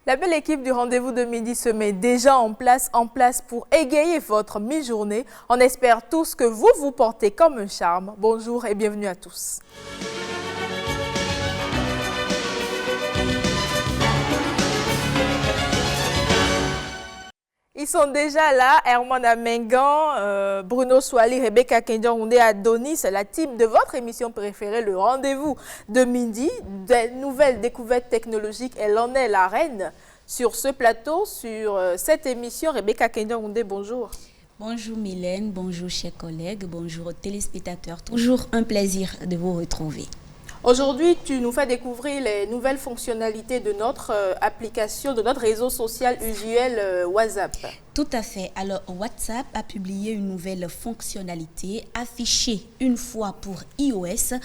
La belle équipe du rendez-vous de midi se met déjà en place pour égayer votre mi-journée. On espère tous que vous vous portez comme un charme. Bonjour et bienvenue à tous. Ils sont déjà là, Herman Amengan, Bruno Swali, Rebecca Kendian, Adonis, la team de votre émission préférée, le rendez-vous de midi, des nouvelles découvertes technologiques, elle en est la reine. Sur ce plateau, sur cette émission, Rebecca Kendian, bonjour. Bonjour Mylène, bonjour chers collègues, bonjour aux téléspectateurs, toujours un plaisir de vous retrouver. Aujourd'hui, tu nous fais découvrir les nouvelles fonctionnalités de notre application, de notre réseau social usuel WhatsApp. Tout à fait. Alors, WhatsApp a publié une nouvelle fonctionnalité affichée une fois pour iOS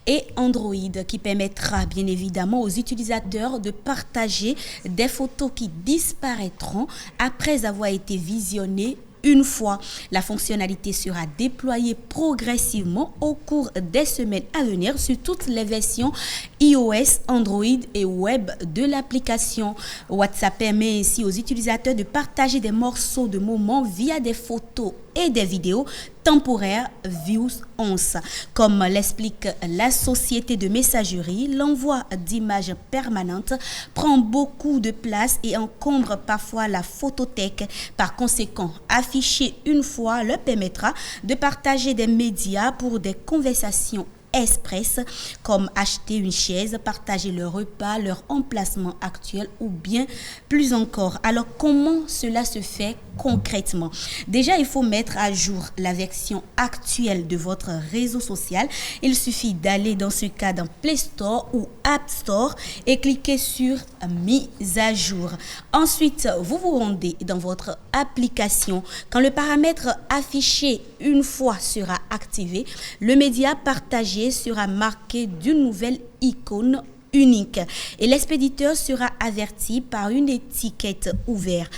et Android qui permettra bien évidemment aux utilisateurs de partager des photos qui disparaîtront après avoir été visionnées une fois. La fonctionnalité sera déployée progressivement au cours des semaines à venir sur toutes les versions iOS, Android et web de l'application. WhatsApp permet ainsi aux utilisateurs de partager des morceaux de moments via des photos et des vidéos temporaires views 11. Comme l'explique la société de messagerie, l'envoi d'images permanentes prend beaucoup de place et encombre parfois la photothèque. Par conséquent, afficher une fois leur permettra de partager des médias pour des conversations express, comme acheter une chaise, partager leur repas, leur emplacement actuel ou bien plus encore. Alors, comment cela se fait concrètement? Déjà, il faut mettre à jour la version actuelle de votre réseau social. Il suffit d'aller dans ce cas dans Play Store ou App Store et cliquer sur mise à jour. Ensuite, vous vous rendez dans votre application. Quand le paramètre affiché une fois sera activé, le média partagé sera marqué d'une nouvelle icône unique et l'expéditeur sera averti par une étiquette ouverte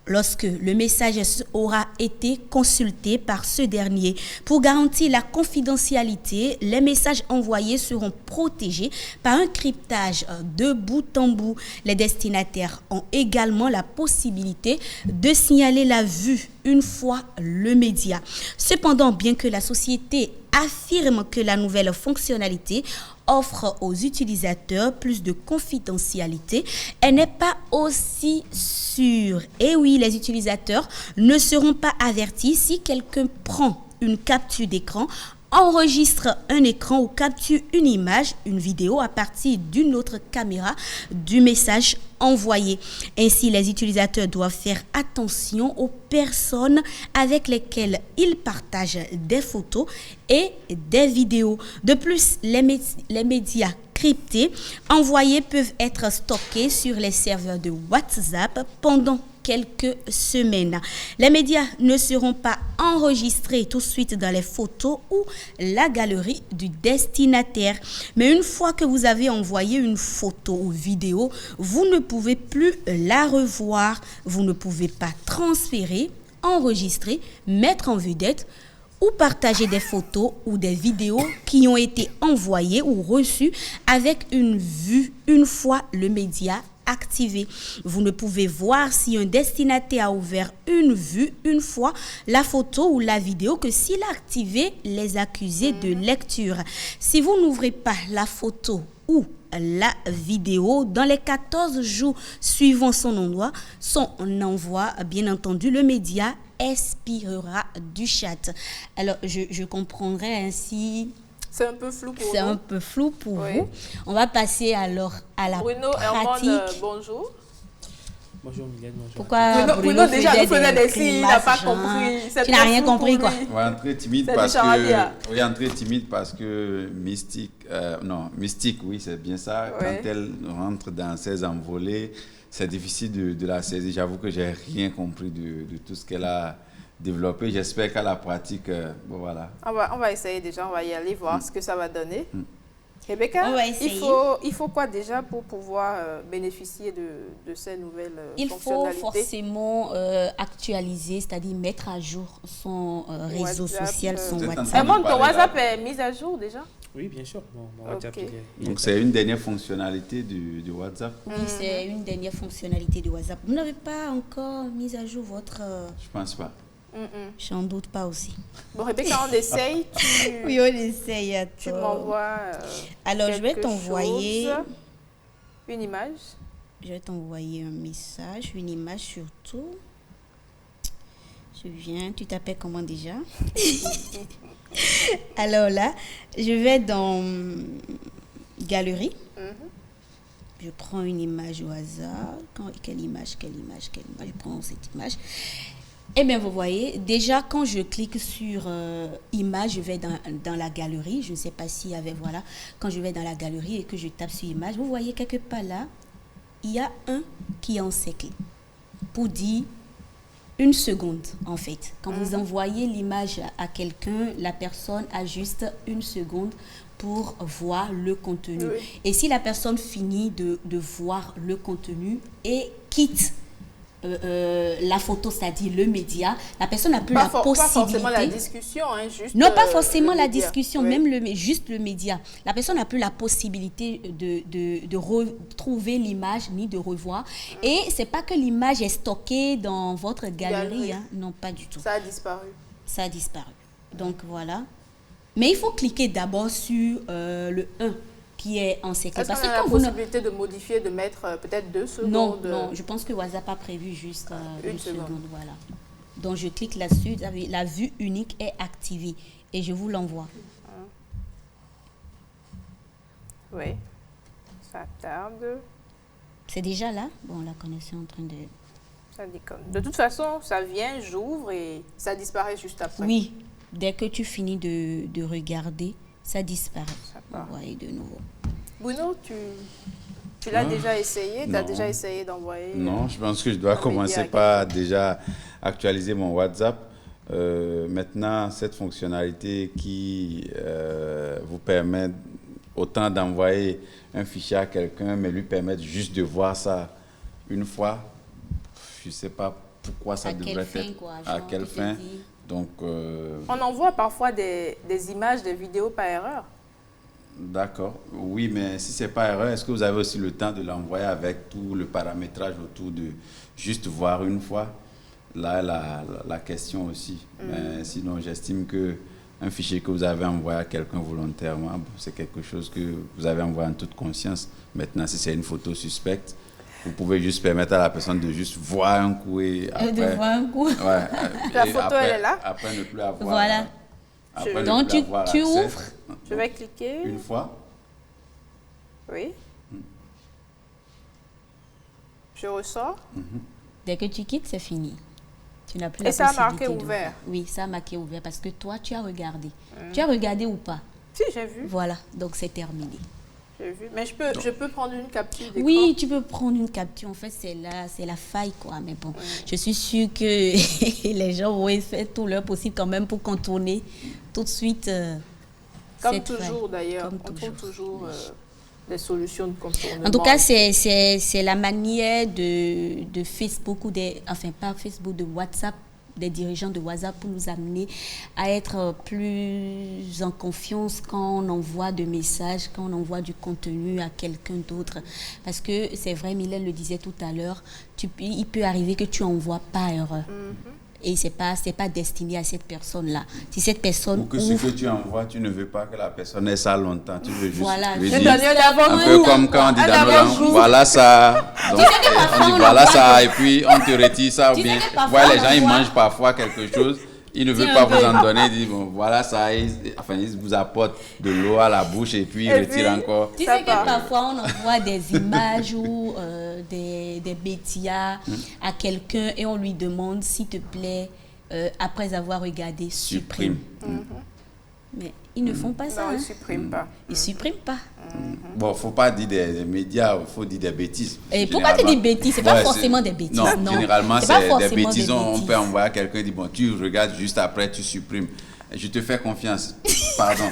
lorsque le message aura été consulté par ce dernier. Pour garantir la confidentialité, les messages envoyés seront protégés par un cryptage de bout en bout. Les destinataires ont également la possibilité de signaler la vue une fois le média. Cependant, bien que la société affirme que la nouvelle fonctionnalité offre aux utilisateurs plus de confidentialité, elle n'est pas aussi sûre. Et oui, les utilisateurs ne seront pas avertis si quelqu'un prend une capture d'écran, enregistre un écran ou capture une image, une vidéo à partir d'une autre caméra du message envoyé. Ainsi, les utilisateurs doivent faire attention aux personnes avec lesquelles ils partagent des photos et des vidéos. De plus, les médias cryptés envoyés peuvent être stockés sur les serveurs de WhatsApp pendant quelques semaines. Les médias ne seront pas enregistrés tout de suite dans les photos ou la galerie du destinataire. Mais une fois que vous avez envoyé une photo ou vidéo, vous ne pouvez plus la revoir. Vous ne pouvez pas transférer, enregistrer, mettre en vedette ou partager des photos ou des vidéos qui ont été envoyées ou reçues avec une vue une fois le média activé. Vous ne pouvez voir si un destinataire a ouvert une vue une fois la photo ou la vidéo que s'il a activé les accusés de lecture. Si vous n'ouvrez pas la photo ou la vidéo dans les 14 jours suivant son envoi, bien entendu, le média expirera du chat. Alors, je comprendrai ainsi. C'est un peu flou pour nous. C'est un peu flou pour vous. On va passer alors à la Bruno, pratique. Herman, bonjour. Bonjour Mylène, bonjour. Pourquoi Bruno déjà nous faisait des signes, il n'a pas compris. Tu n'as rien compris quoi. Oui, entrée timide parce que Mystique, oui, c'est bien ça. Ouais. Quand elle rentre dans ses envolées, c'est difficile de la saisir. J'avoue que j'ai rien compris de tout ce qu'elle a développé. J'espère qu'à la pratique, voilà. On va essayer déjà, on va y aller voir ce que ça va donner. Rebecca, On va essayer. il faut quoi déjà pour pouvoir bénéficier de ces nouvelles Il faut fonctionnalités? forcément actualiser, c'est-à-dire mettre à jour son réseau WhatsApp, social, son Vous êtes en WhatsApp. train Herman, ton parler WhatsApp là. est mis à jour déjà? Oui, bien sûr. Mon WhatsApp, Ok. Donc, c'est une dernière fonctionnalité du WhatsApp. Oui, c'est une dernière fonctionnalité de WhatsApp. Vous n'avez pas encore mis à jour votre... Je pense pas. J'en doute pas aussi. Bon, Rebecca, on essaye. Oui, on essaye. Tu m'envoies Alors, je vais quelque t'envoyer... chose. Une image. Je vais t'envoyer un message, une image surtout. Je viens, tu t'appelles comment déjà? Alors là, je vais dans Galerie. Je prends une image au hasard. Quelle image? Je prends cette image. Eh bien, vous voyez, déjà, quand je clique sur image, je vais dans la galerie. Je ne sais pas s'il y avait, voilà. Quand je vais dans la galerie et que je tape sur image, vous voyez quelque part là, il y a un qui est encerclé pour dire une seconde, en fait. Quand vous envoyez l'image à quelqu'un, la personne a juste une seconde pour voir le contenu. Oui. Et si la personne finit de voir le contenu et quitte la photo, c'est-à-dire le média, la personne n'a plus la possibilité... Pas forcément la discussion, hein, juste... Non, pas forcément la média. discussion, Oui. même juste le média. La personne n'a plus la possibilité de retrouver l'image ni de revoir. Et c'est pas que l'image est stockée dans votre galerie. Hein. Non, pas du tout. Ça a disparu. Ça a disparu. Donc, voilà. Mais il faut cliquer d'abord sur le 1 qui est encerclé. Est-ce qu'on a la possibilité de modifier, de mettre peut-être 2 secondes? Non, je pense que WhatsApp a prévu juste une seconde. voilà. Donc, je clique là-dessus, la vue unique est activée et je vous l'envoie. Oui, ça tarde. C'est déjà là? Bon, la connexion est en train de... Ça déconne. De toute façon, ça vient, j'ouvre et ça disparaît juste après. Oui, dès que tu finis de regarder, ça disparaît. Ça part. On va y de nouveau. Bruno, tu l'as déjà essayé? Tu as déjà essayé d'envoyer? Non, je pense que je dois commencer par déjà actualiser mon WhatsApp. Maintenant, cette fonctionnalité qui vous permet autant d'envoyer un fichier à quelqu'un, mais lui permettre juste de voir ça une fois. Je ne sais pas pourquoi ça devrait être. À quelle fin? Donc, on envoie parfois des images, des vidéos par erreur. D'accord. Oui, mais si ce n'est pas erreur, est-ce que vous avez aussi le temps de l'envoyer avec tout le paramétrage autour de juste voir une fois? Là, la question aussi. Mais sinon, j'estime qu'un fichier que vous avez envoyé à quelqu'un volontairement, c'est quelque chose que vous avez envoyé en toute conscience. Maintenant, si c'est une photo suspecte, vous pouvez juste permettre à la personne de juste voir un coup et après... De voir un coup. Ouais, La photo, elle est là. Après, ne plus avoir... Voilà. Après, ne Donc, plus avoir tu accès. ouvres. Je vais cliquer. Une fois. Oui. Je ressors. Dès que tu quittes, c'est fini. Tu n'as plus Et la ça a possibilité marqué de ouvert. voir. Oui, ça a marqué ouvert parce que toi, tu as regardé. Tu as regardé ou pas? Si, j'ai vu. Voilà, donc c'est terminé. J'ai vu. Mais je peux prendre une capture d'écran. Oui, tu peux prendre une capture. En fait, c'est la faille, quoi. Mais bon, je suis sûre que les gens vont faire tout leur possible quand même pour contourner tout de suite Comme cette faille. toujours, d'ailleurs. Comme On trouve toujours. toujours des solutions de contournement. En tout cas, c'est la manière de Facebook, enfin pas Facebook, de WhatsApp, des dirigeants de WhatsApp pour nous amener à être plus en confiance quand on envoie des messages, quand on envoie du contenu à quelqu'un d'autre. Parce que c'est vrai, Mylène le disait tout à l'heure, il peut arriver que tu envoies par erreur. Et c'est pas destiné à cette personne-là. Si cette personne Ou que ce que tu envoies, tu ne veux pas que la personne ait ça longtemps. Tu veux juste Voilà, lui je dire, un peu comme quand on dit dans nos langues, voilà ça. Donc, on dit voilà ça et puis on te retire ça. Ou bien, voilà, les gens, ils mangent parfois quelque chose. Ils ne veulent pas vous en donner. Ils disent, bon, voilà ça. Ils vous apportent de l'eau à la bouche et puis ils retirent encore. Tu sais que parfois on envoie des images ou des bêtises à quelqu'un et on lui demande, s'il te plaît, après avoir regardé, supprime. Mais ils ne font pas ça. Non, ils ne ne suppriment pas. Ils suppriment pas. Bon, il ne faut pas dire des médias, il faut dire des bêtises. Et pourquoi tu dis bêtises? Ce n'est pas forcément des bêtises. Non, généralement, c'est pas c'est des forcément bêtises. des On bêtises. peut envoyer à quelqu'un et dire, bon, tu regardes juste après, tu supprimes. Je te fais confiance. Pardon.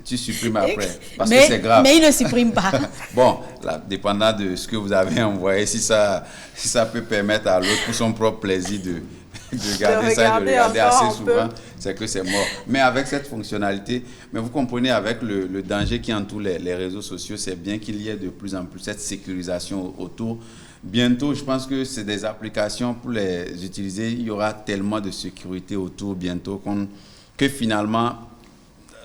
Tu supprimes après. Parce que c'est grave. Mais ils ne suppriment pas. Bon, là, dépendant de ce que vous avez envoyé, si ça peut permettre à l'autre, pour son propre plaisir, de regarder ça, de regarder encore assez souvent, c'est que c'est mort. Mais avec cette fonctionnalité, mais vous comprenez, avec le danger qui entoure les réseaux sociaux, c'est bien qu'il y ait de plus en plus cette sécurisation autour. Bientôt, je pense que c'est des applications pour les utiliser. Il y aura tellement de sécurité autour bientôt que finalement,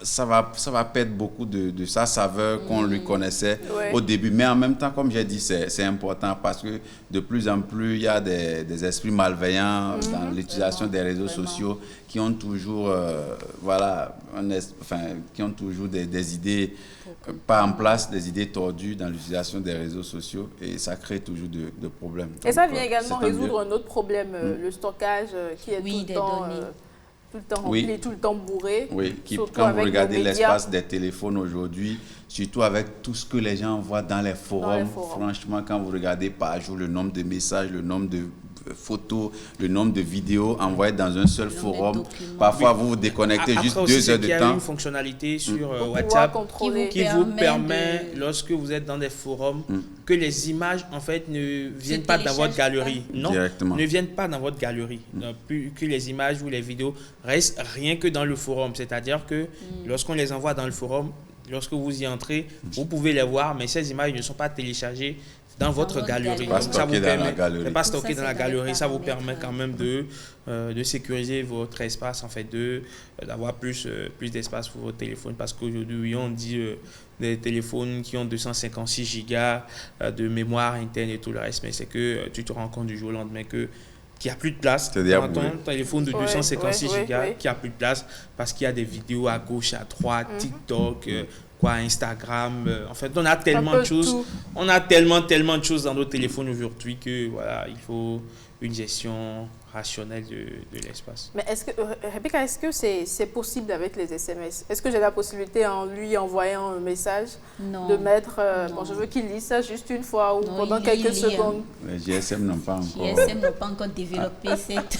ça va perdre beaucoup de sa saveur qu'on lui connaissait au début. Mais en même temps, comme j'ai dit, c'est important parce que de plus en plus, il y a des esprits malveillants dans l'utilisation des réseaux sociaux qui ont toujours, qui ont toujours des idées pas en place, des idées tordues dans l'utilisation des réseaux sociaux et ça crée toujours de problèmes. Et ça vient également résoudre un autre problème, le stockage qui est tout le temps rempli, tout le temps bourré. Oui, quand vous regardez l'espace des téléphones aujourd'hui, surtout avec tout ce que les gens voient dans les forums, franchement, quand vous regardez par jour le nombre de messages, le nombre de photos, le nombre de vidéos envoyées dans un seul forum, parfois vous vous déconnectez juste 2 heures de temps. Il y a une fonctionnalité sur WhatsApp qui vous permet, lorsque vous êtes dans des forums, que les images en fait ne viennent pas dans votre galerie. Non, ne viennent pas dans votre galerie. Plus que les images ou les vidéos restent rien que dans le forum. C'est-à-dire que lorsqu'on les envoie dans le forum, lorsque vous y entrez, vous pouvez les voir, mais ces images ne sont pas téléchargées dans votre galerie. Pas stocké dans la galerie. Pas stocké dans la galerie. Ça vous permet quand même de sécuriser votre espace, en fait, d'avoir plus d'espace pour votre téléphone. Parce qu'aujourd'hui, on dit des téléphones qui ont 256 gigas de mémoire interne et tout le reste. Mais c'est que tu te rends compte du jour au lendemain qu'il n'y a plus de place dans ton téléphone de 256 gigas, qu'il n'y a plus de place parce qu'il y a des vidéos à gauche, à droite, TikTok, Instagram. En fait, on a tellement de choses. On a tellement de choses dans nos téléphones aujourd'hui que voilà, il faut une gestion rationnelle de l'espace. Mais Rebecca, est-ce que c'est possible avec les SMS? Est-ce que j'ai la possibilité en lui envoyant un message de mettre je veux qu'il lise ça juste une fois ou pendant quelques secondes? Les GSM n'ont pas encore développé cette...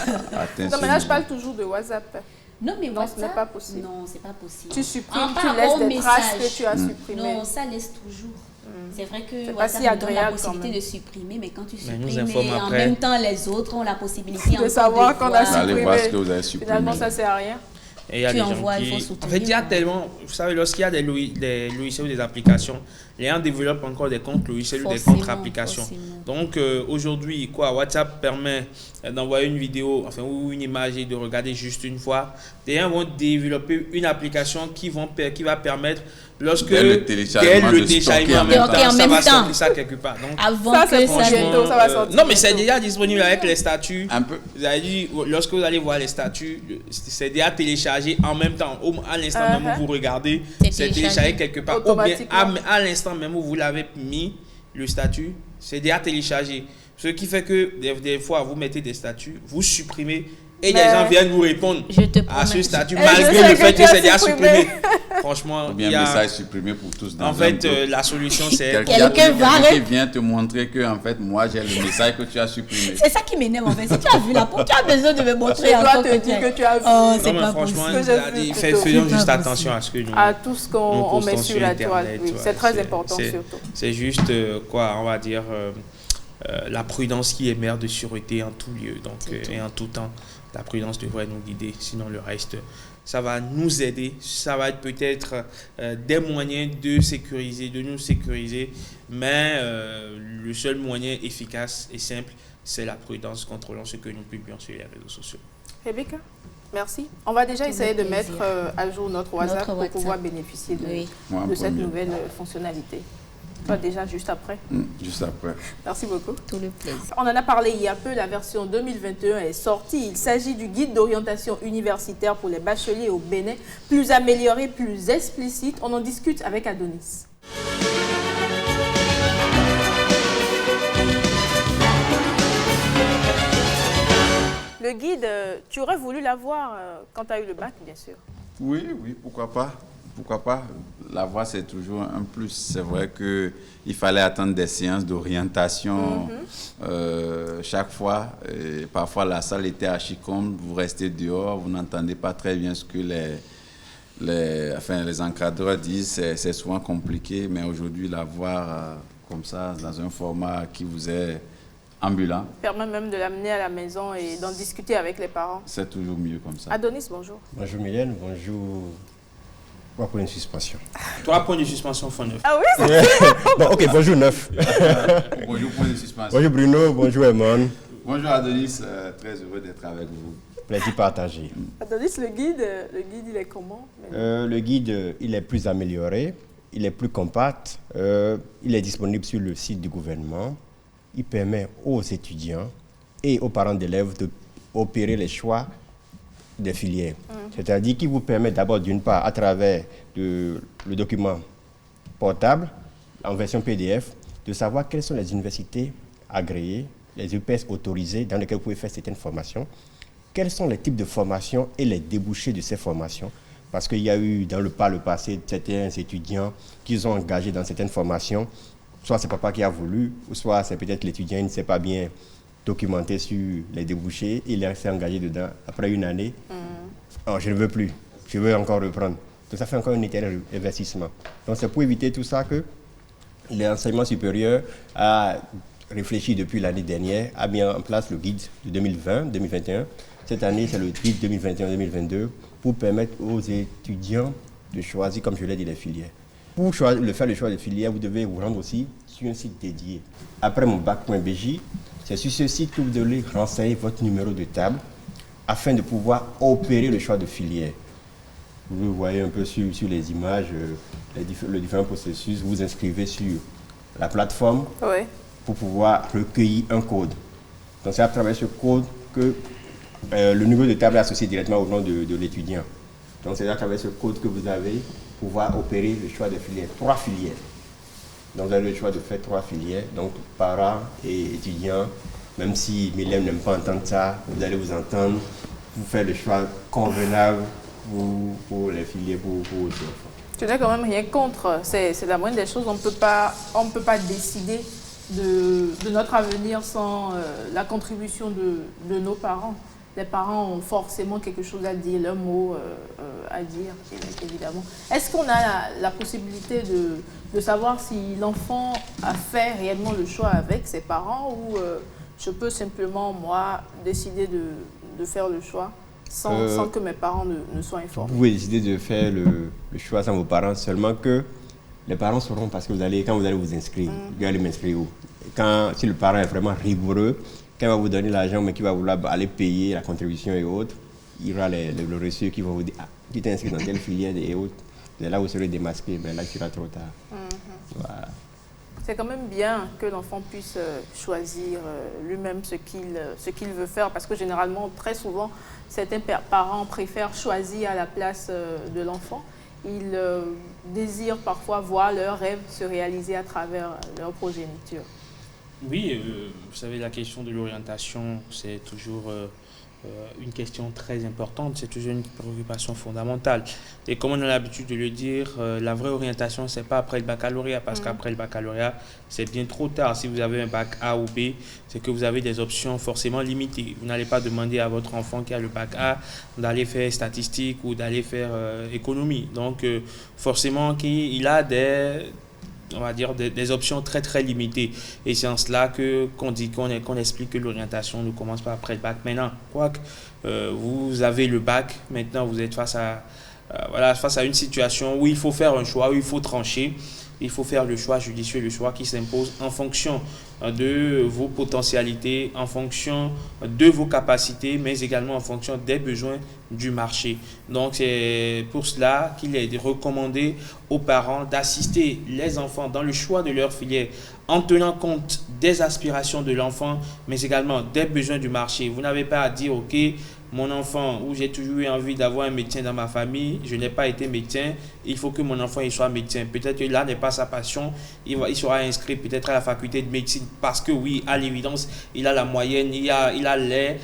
Non, mais là, je parle toujours de WhatsApp. Non, mais ce n'est pas possible. Non, c'est pas possible. Tu supprimes, tu laisses des traces que tu as supprimées. Non, ça laisse toujours. C'est vrai que WhatsApp si donne la possibilité de supprimer, mais quand tu supprimes, et en après. même temps, les autres ont la possibilité de savoir qu'on a supprimé. Allez voir ce que vous avez supprimé. Finalement, ça ne sert à rien. Et il y a des gens en fait, il y a tellement... Vous savez, lorsqu'il y a des logiciels ou des applications, les gens développent encore des comptes logiciels ou des comptes applications. Donc, aujourd'hui, WhatsApp permet d'envoyer une vidéo ou une image et de regarder juste une fois. Les gens vont développer une application qui va permettre, lorsque dès le téléchargement, ça va sortir ça quelque part. Donc, avant que ça bientôt, ça va sortir. Non, mais c'est déjà disponible avec les statuts. Un peu. Vous avez dit, lorsque vous allez voir les statuts, c'est déjà téléchargé en même temps. À l'instant même où vous regardez, c'est téléchargé quelque part. Ou bien à l'instant même où vous l'avez mis, le statut, c'est déjà téléchargé. Ce qui fait que des fois, vous mettez des statuts, vous supprimez et les gens viennent vous répondre à ce statut malgré le fait que c'est déjà supprimé. Franchement, il y a un message supprimé pour tous. En fait, la solution, c'est quelqu'un qui vient te montrer que en fait, moi, j'ai le message que tu as supprimé. C'est ça qui m'énerve en fait. Si tu as vu la peau, tu as besoin de me montrer encore que tu as vu. Oh, c'est pas possible. Faisons juste attention à ce que nous à tout ce qu'on met sur la toile. C'est très important surtout. C'est juste on va dire la prudence qui est mère de sûreté en tout lieu, et en tout temps. La prudence devrait nous guider, sinon le reste, ça va nous aider. Ça va être peut-être des moyens de nous sécuriser, mais le seul moyen efficace et simple, c'est la prudence contrôlant ce que nous publions sur les réseaux sociaux. Rebecca, merci. On va déjà essayer de mettre à jour notre WhatsApp pour pouvoir bénéficier de cette nouvelle fonctionnalité. Toi déjà juste après. Juste après. Merci beaucoup. Tout le plaisir. On en a parlé il y a peu, la version 2021 est sortie. Il s'agit du guide d'orientation universitaire pour les bacheliers au Bénin, plus amélioré, plus explicite. On en discute avec Adonis. Le guide, tu aurais voulu l'avoir quand tu as eu le bac, bien sûr. Oui, pourquoi pas. Pourquoi pas? L'avoir, c'est toujours un plus. C'est vrai qu'il fallait attendre des séances d'orientation chaque fois. Et parfois, la salle était archi-comble. Vous restez dehors, vous n'entendez pas très bien ce que les encadreurs disent. C'est souvent compliqué, mais aujourd'hui, l'avoir comme ça, dans un format qui vous est Ambulant. Permet même de l'amener à la maison et d'en discuter avec les parents. C'est toujours mieux comme ça. Adonis, bonjour. Bonjour Mylène, bonjour. 3 points de suspension. 3 points de suspension font 9. Ah oui, c'est Bon, ok, bonjour 9. Bonjour, point de suspension. Bonjour Bruno, bonjour Eman. Bonjour Adonis, très heureux d'être avec vous. Plaisir partagé. Adonis, le guide, il est comment? Le guide, il est plus amélioré, il est plus compact, il est disponible sur le site du gouvernement. Il permet aux étudiants et aux parents d'élèves d'opérer les choix des filières. C'est-à-dire qu'il vous permet d'abord, d'une part, à travers le document portable, en version PDF, de savoir quelles sont les universités agréées, les UPS autorisées dans lesquelles vous pouvez faire certaines formations, quels sont les types de formations et les débouchés de ces formations. Parce qu'il y a eu par le passé certains étudiants qui sont engagés dans certaines formations. Soit c'est papa qui a voulu, ou soit c'est peut-être l'étudiant qui ne s'est pas bien documenté sur les débouchés, il s'est engagé dedans. Après une année, oh, je ne veux plus, je veux encore reprendre. Donc ça fait encore un éternel investissement. Donc c'est pour éviter tout ça que l'enseignement supérieur a réfléchi depuis l'année dernière, a mis en place le guide de 2020-2021. Cette année, c'est le guide 2021-2022 pour permettre aux étudiants de choisir, comme je l'ai dit, les filières. Pour faire le choix de filière, vous devez vous rendre aussi sur un site dédié. Après mon bac.bj, c'est sur ce site que vous devez renseigner votre numéro de table afin de pouvoir opérer le choix de filière. Vous voyez un peu sur les images le différent processus. Vous vous inscrivez sur la plateforme pour pouvoir recueillir un code. Donc c'est à travers ce code que le numéro de table est associé directement au nom de l'étudiant. Donc c'est à travers ce code que vous avez pouvoir opérer le choix de filières, 3 filières. Donc vous avez le choix de faire 3 filières, donc parents et étudiants, même si Mylène n'aime pas entendre ça, vous allez vous entendre, vous faire le choix convenable pour les filières pour vos enfants. Tu n'as quand même rien contre, c'est la moindre des choses, on ne peut pas décider de notre avenir sans la contribution de nos parents. Les parents ont forcément quelque chose à dire, leur mot à dire, évidemment. Est-ce qu'on a la possibilité de savoir si l'enfant a fait réellement le choix avec ses parents ou je peux simplement, moi, décider de faire le choix sans que mes parents ne soient informés? Vous pouvez décider de faire le choix sans vos parents, seulement que les parents sauront parce que quand vous allez vous inscrire, vous allez m'inscrire où? Si le parent est vraiment rigoureux, quand il va vous donner l'argent, mais qui va vouloir aller payer la contribution et autres, il y aura le reçu qui va vous dire « Ah, tu t'es inscrit dans telle filière et autres. » Et là, vous serez démasqué, mais là, il sera trop tard. Voilà. C'est quand même bien que l'enfant puisse choisir lui-même ce qu'il veut faire, parce que généralement, très souvent, certains parents préfèrent choisir à la place de l'enfant. Ils désirent parfois voir leurs rêves se réaliser à travers leur progéniture. Oui, vous savez, la question de l'orientation, c'est toujours une question très importante, c'est toujours une préoccupation fondamentale. Et comme on a l'habitude de le dire, la vraie orientation, ce n'est pas après le baccalauréat, parce qu'après le baccalauréat, c'est bien trop tard. Si vous avez un bac A ou B, c'est que vous avez des options forcément limitées. Vous n'allez pas demander à votre enfant qui a le bac A d'aller faire statistique ou d'aller faire économie. Donc, forcément, il a on va dire des options très très limitées, et c'est en cela qu'on explique que l'orientation ne commence pas après le bac. Maintenant, quoique vous avez le bac, maintenant vous êtes face à une situation où il faut faire un choix, où il faut trancher. Il faut faire le choix judicieux, le choix qui s'impose en fonction de vos potentialités, en fonction de vos capacités, mais également en fonction des besoins du marché. Donc, c'est pour cela qu'il est recommandé aux parents d'assister les enfants dans le choix de leur filière en tenant compte des aspirations de l'enfant, mais également des besoins du marché. Vous n'avez pas à dire, OK, mon enfant, où j'ai toujours eu envie d'avoir un médecin dans ma famille, je n'ai pas été médecin, il faut que mon enfant il soit médecin. Peut-être que là n'est pas sa passion, il sera inscrit peut-être à la faculté de médecine parce que oui, à l'évidence, il a la moyenne, il a les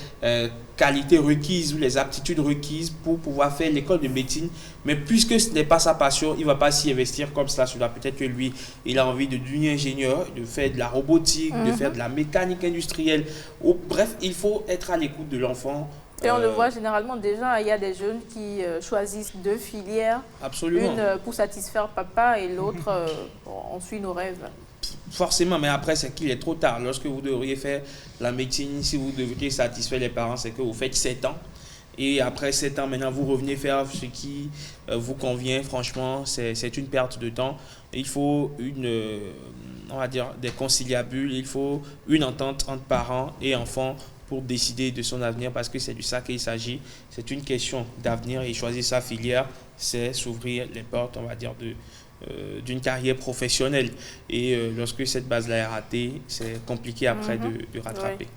qualités requises ou les aptitudes requises pour pouvoir faire l'école de médecine. Mais puisque ce n'est pas sa passion, il ne va pas s'y investir comme cela. Peut-être que lui, il a envie de devenir ingénieur, de faire de la robotique, de faire de la mécanique industrielle. Bref, il faut être à l'écoute de l'enfant. Et on le voit généralement déjà, il y a des jeunes qui choisissent 2 filières. Absolument. Une pour satisfaire papa et l'autre, on suit nos rêves. Forcément, mais après, c'est qu'il est trop tard. Lorsque vous devriez faire la médecine, si vous devriez satisfaire les parents, c'est que vous faites 7 ans. Et après 7 ans, maintenant, vous revenez faire ce qui vous convient. Franchement, c'est une perte de temps. Il faut on va dire, des conciliabules. Il faut une entente entre parents et enfants pour décider de son avenir, parce que c'est de ça qu'il s'agit. C'est une question d'avenir, et choisir sa filière, c'est s'ouvrir les portes, on va dire, d'une carrière professionnelle. Et lorsque cette base-là est ratée, c'est compliqué après de rattraper. Ouais.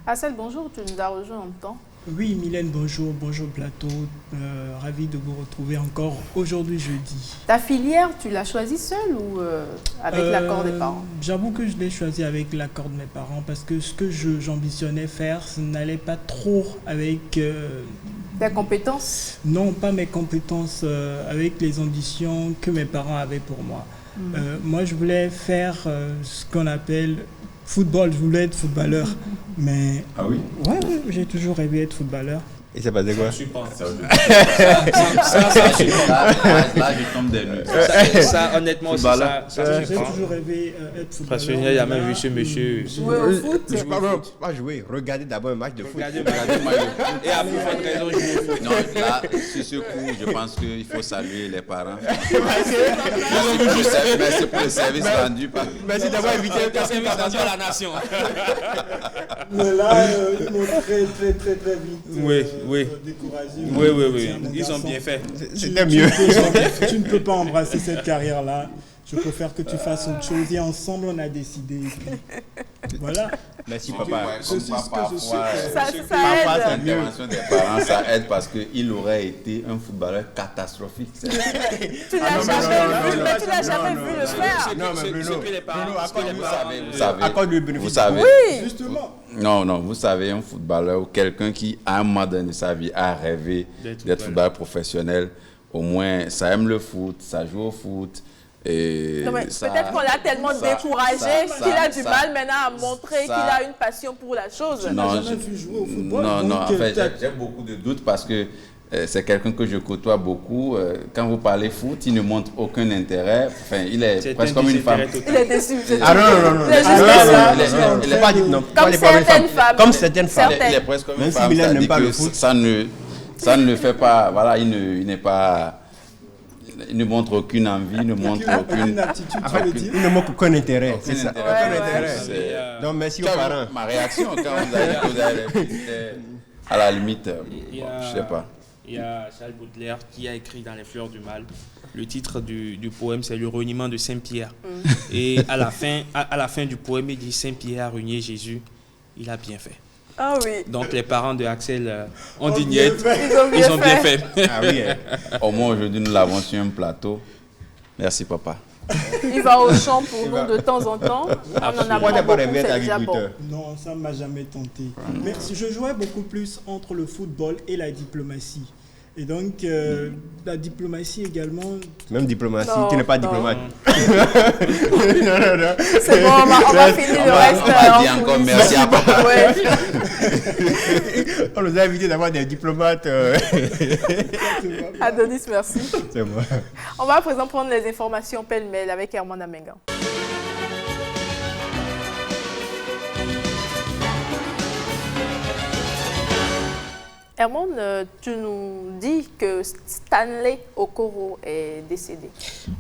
Assel, bonjour, tu nous as rejoint en même temps. Oui, Mylène, bonjour, bonjour plateau. Ravi de vous retrouver encore aujourd'hui jeudi. Ta filière, tu l'as choisie seule ou avec l'accord des parents? J'avoue que je l'ai choisi avec l'accord de mes parents, parce que ce que j'ambitionnais faire, ça n'allait pas trop avec... Tes compétences? Non, pas mes compétences, avec les ambitions que mes parents avaient pour moi. Moi, je voulais faire ce qu'on appelle... football, je voulais être footballeur, mais... Ah oui? Ouais, j'ai toujours rêvé d'être footballeur. Et c'est passé quoi? Je suis pas. Ça, Là, je tombe des nues. Ça, honnêtement, aussi, ça J'ai je pense. toujours rêvé d'être footballeur. Parce qu'il y a même vu ce monsieur. Jouer au foot? Je pas jouer, regardez d'abord un match de foot. Regardez, et après, votre raison, je vous foot. Non, là, sur ce coup, je pense qu'il faut saluer les parents. Merci pour le service rendu. Merci d'avoir invité à la nation. Mais là, ils m'ont très vite découragé. Oui. Ils ont bien fait. C'était mieux. Tu ne peux pas embrasser cette carrière-là. Je préfère que tu fasses autre chose. Et ensemble, on a décidé. Voilà. Merci papa. L'intervention des parents, ça aide, parce qu'il aurait été un footballeur catastrophique. Tu l'as jamais vu le faire. Non, mais Bruno, Vous savez, Oui. Justement. non, vous savez, un footballeur ou quelqu'un qui, à un moment donné de sa vie, a rêvé d'être footballeur professionnel, au moins, ça aime le foot, ça joue au foot. Peut-être qu'on l'a tellement découragé qu'il a du mal maintenant à montrer qu'il a une passion pour la chose. Non, jamais vu jouer au football. Non, en fait, j'ai beaucoup de doutes, parce que c'est quelqu'un que je côtoie beaucoup. Quand vous parlez foot, il ne montre aucun intérêt. Enfin, il est presque comme une femme. Il est déçu. Ah non. Il est pas dit non. Comme certaines femmes. Comme certaines femmes. Il est presque comme une Même si femme. Mylène n'aime C'est-à-dire pas que le foot. ça ne le fait pas. Voilà, il n'est pas. Il ne montre aucune envie, il ne montre aucune attitude, En fait, il ne manque aucun intérêt. C'est ça. intérêt. Aucun Ouais, intérêt. Donc merci aux parents. Ma réaction quand vous avez à la limite, je sais pas. Il y a Charles Baudelaire qui a écrit dans Les Fleurs du Mal. Le titre du poème, c'est Le reniement de Saint-Pierre. Et à la fin du poème, il dit: Saint-Pierre a renié Jésus, il a bien fait. Ah oui. Donc les parents de Axel ont dit niet, Ils ont bien fait. Ah oui. Au moins aujourd'hui, nous l'avons sur un plateau. Merci papa. Il va au champ pour nous de temps en temps. On en Moi, apprend d'abord, beaucoup, rêvé d'être c'est déjà bon. agriculteur. Non, ça ne m'a jamais tenté. Mais je jouais beaucoup plus entre le football et la diplomatie. Et donc, la diplomatie également... Même diplomatie, Non, tu n'es pas non. diplomate. C'est bon, on va finir le reste. On va en dire encore coulisses. merci à papa. Ouais. On nous a invités d'avoir des diplomates. Adonis, merci. C'est moi. On va à présent prendre les informations pêle-mêle avec Herman Amengan. Herman, tu nous dis que Stanley Okoro est décédé.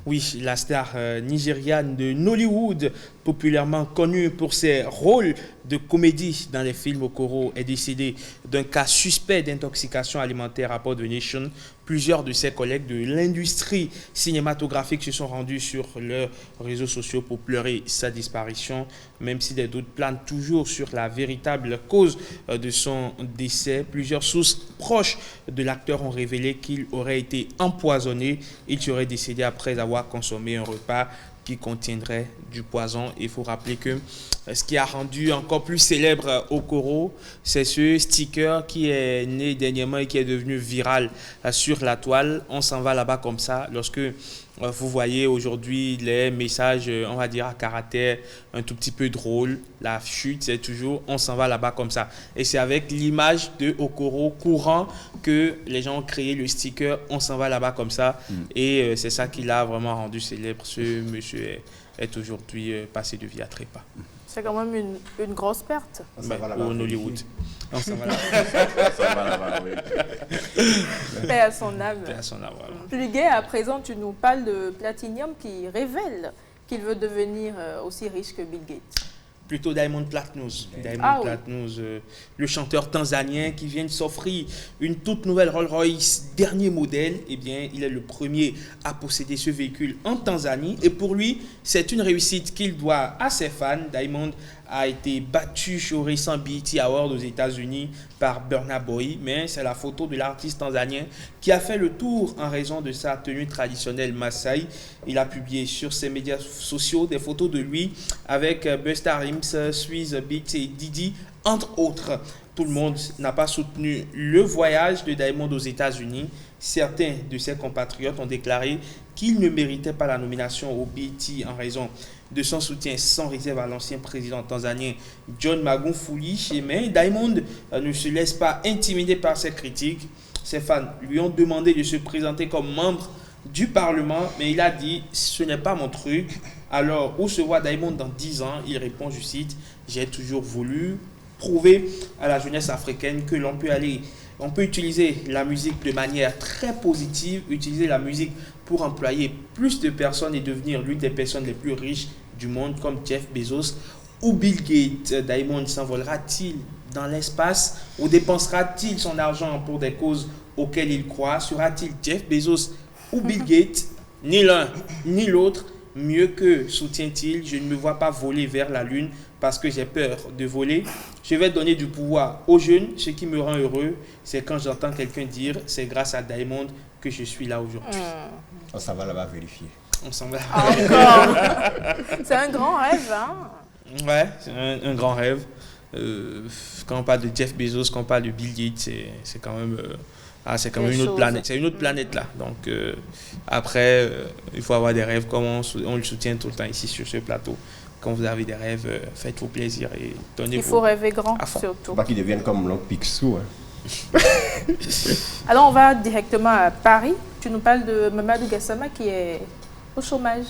Oui, la star nigériane de Nollywood, populairement connue pour ses rôles de comédie dans les films Okoro, est décédée d'un cas suspect d'intoxication alimentaire, rapporte The Nation. Plusieurs de ses collègues de l'industrie cinématographique se sont rendus sur leurs réseaux sociaux pour pleurer sa disparition, même si des doutes planent toujours sur la véritable cause de son décès. Plusieurs sources proches de l'acteur ont révélé qu'il aurait été empoisonné. Il serait décédé après avoir consommé un repas qui contiendrait du poison. Il faut rappeler que ce qui a rendu encore plus célèbre Okoro, c'est ce sticker qui est né dernièrement et qui est devenu viral sur la toile. On s'en va là-bas comme ça. Lorsque Vous voyez aujourd'hui les messages, on va dire à caractère un tout petit peu drôle. La chute, c'est toujours on s'en va là-bas comme ça. Et c'est avec l'image de Okoro courant que les gens ont créé le sticker on s'en va là-bas comme ça. Et c'est ça qui l'a vraiment rendu célèbre. Ce monsieur est aujourd'hui passé de vie à trépas. C'est quand même une grosse perte. Au Hollywood. On s'en va là-bas, oui. Paix à son âme. Paix à son âme, voilà. Pluguet, à présent, tu nous parles de Platinium qui révèle qu'il veut devenir aussi riche que Bill Gates. Plutôt Diamond Platnumz. Diamond Platnumz, le chanteur tanzanien qui vient de s'offrir une toute nouvelle Rolls-Royce dernier modèle. Eh bien, il est le premier à posséder ce véhicule en Tanzanie. Et pour lui, c'est une réussite qu'il doit à ses fans. Diamond a été battu au récent BET Award aux États-Unis par Burna Boy, mais c'est la photo de l'artiste tanzanien qui a fait le tour en raison de sa tenue traditionnelle Maasai. Il a publié sur ses médias sociaux des photos de lui avec Busta Rhymes, Swizz Beatz et Didi, entre autres. Tout le monde n'a pas soutenu le voyage de Diamond aux États-Unis. Certains de ses compatriotes ont déclaré qu'il ne méritait pas la nomination au BET en raison de son soutien sans réserve à l'ancien président tanzanien John Magufuli. Mais Diamond ne se laisse pas intimider par ses critiques. Ses fans lui ont demandé de se présenter comme membre du Parlement, mais il a dit « ce n'est pas mon truc ». Alors, où se voit Diamond dans 10 ans? Il répond, je cite, « j'ai toujours voulu prouver à la jeunesse africaine que l'on peut utiliser la musique de manière très positive, utiliser la musique pour employer plus de personnes et devenir l'une des personnes les plus riches du monde comme Jeff Bezos ou Bill Gates. Diamond s'envolera-t-il dans l'espace ou dépensera-t-il son argent pour des causes auxquelles il croit? Sera-t-il Jeff Bezos ou Bill Gates? Ni l'un ni l'autre. Mieux que soutient-il, je ne me vois pas voler vers la lune parce que j'ai peur de voler. Je vais donner du pouvoir aux jeunes. Ce qui me rend heureux, c'est quand j'entends quelqu'un dire « c'est grâce à Diamond que je suis là aujourd'hui ». On s'en va là-bas vérifier. On s'en va. Encore. C'est un grand rêve, hein? Ouais, c'est un grand rêve. Quand on parle de Jeff Bezos, quand on parle de Bill Gates, c'est quand même... c'est comme une autre planète. C'est une autre planète là. Donc après, il faut avoir des rêves comme on le soutient tout le temps ici sur ce plateau. Quand vous avez des rêves, faites-vous plaisir et donnez-vous. Il faut rêver grand surtout. Pas qu'ils deviennent comme l'oncle Picsou. Hein. Alors on va directement à Paris. Tu nous parles de Mamadou Gassama qui est au chômage.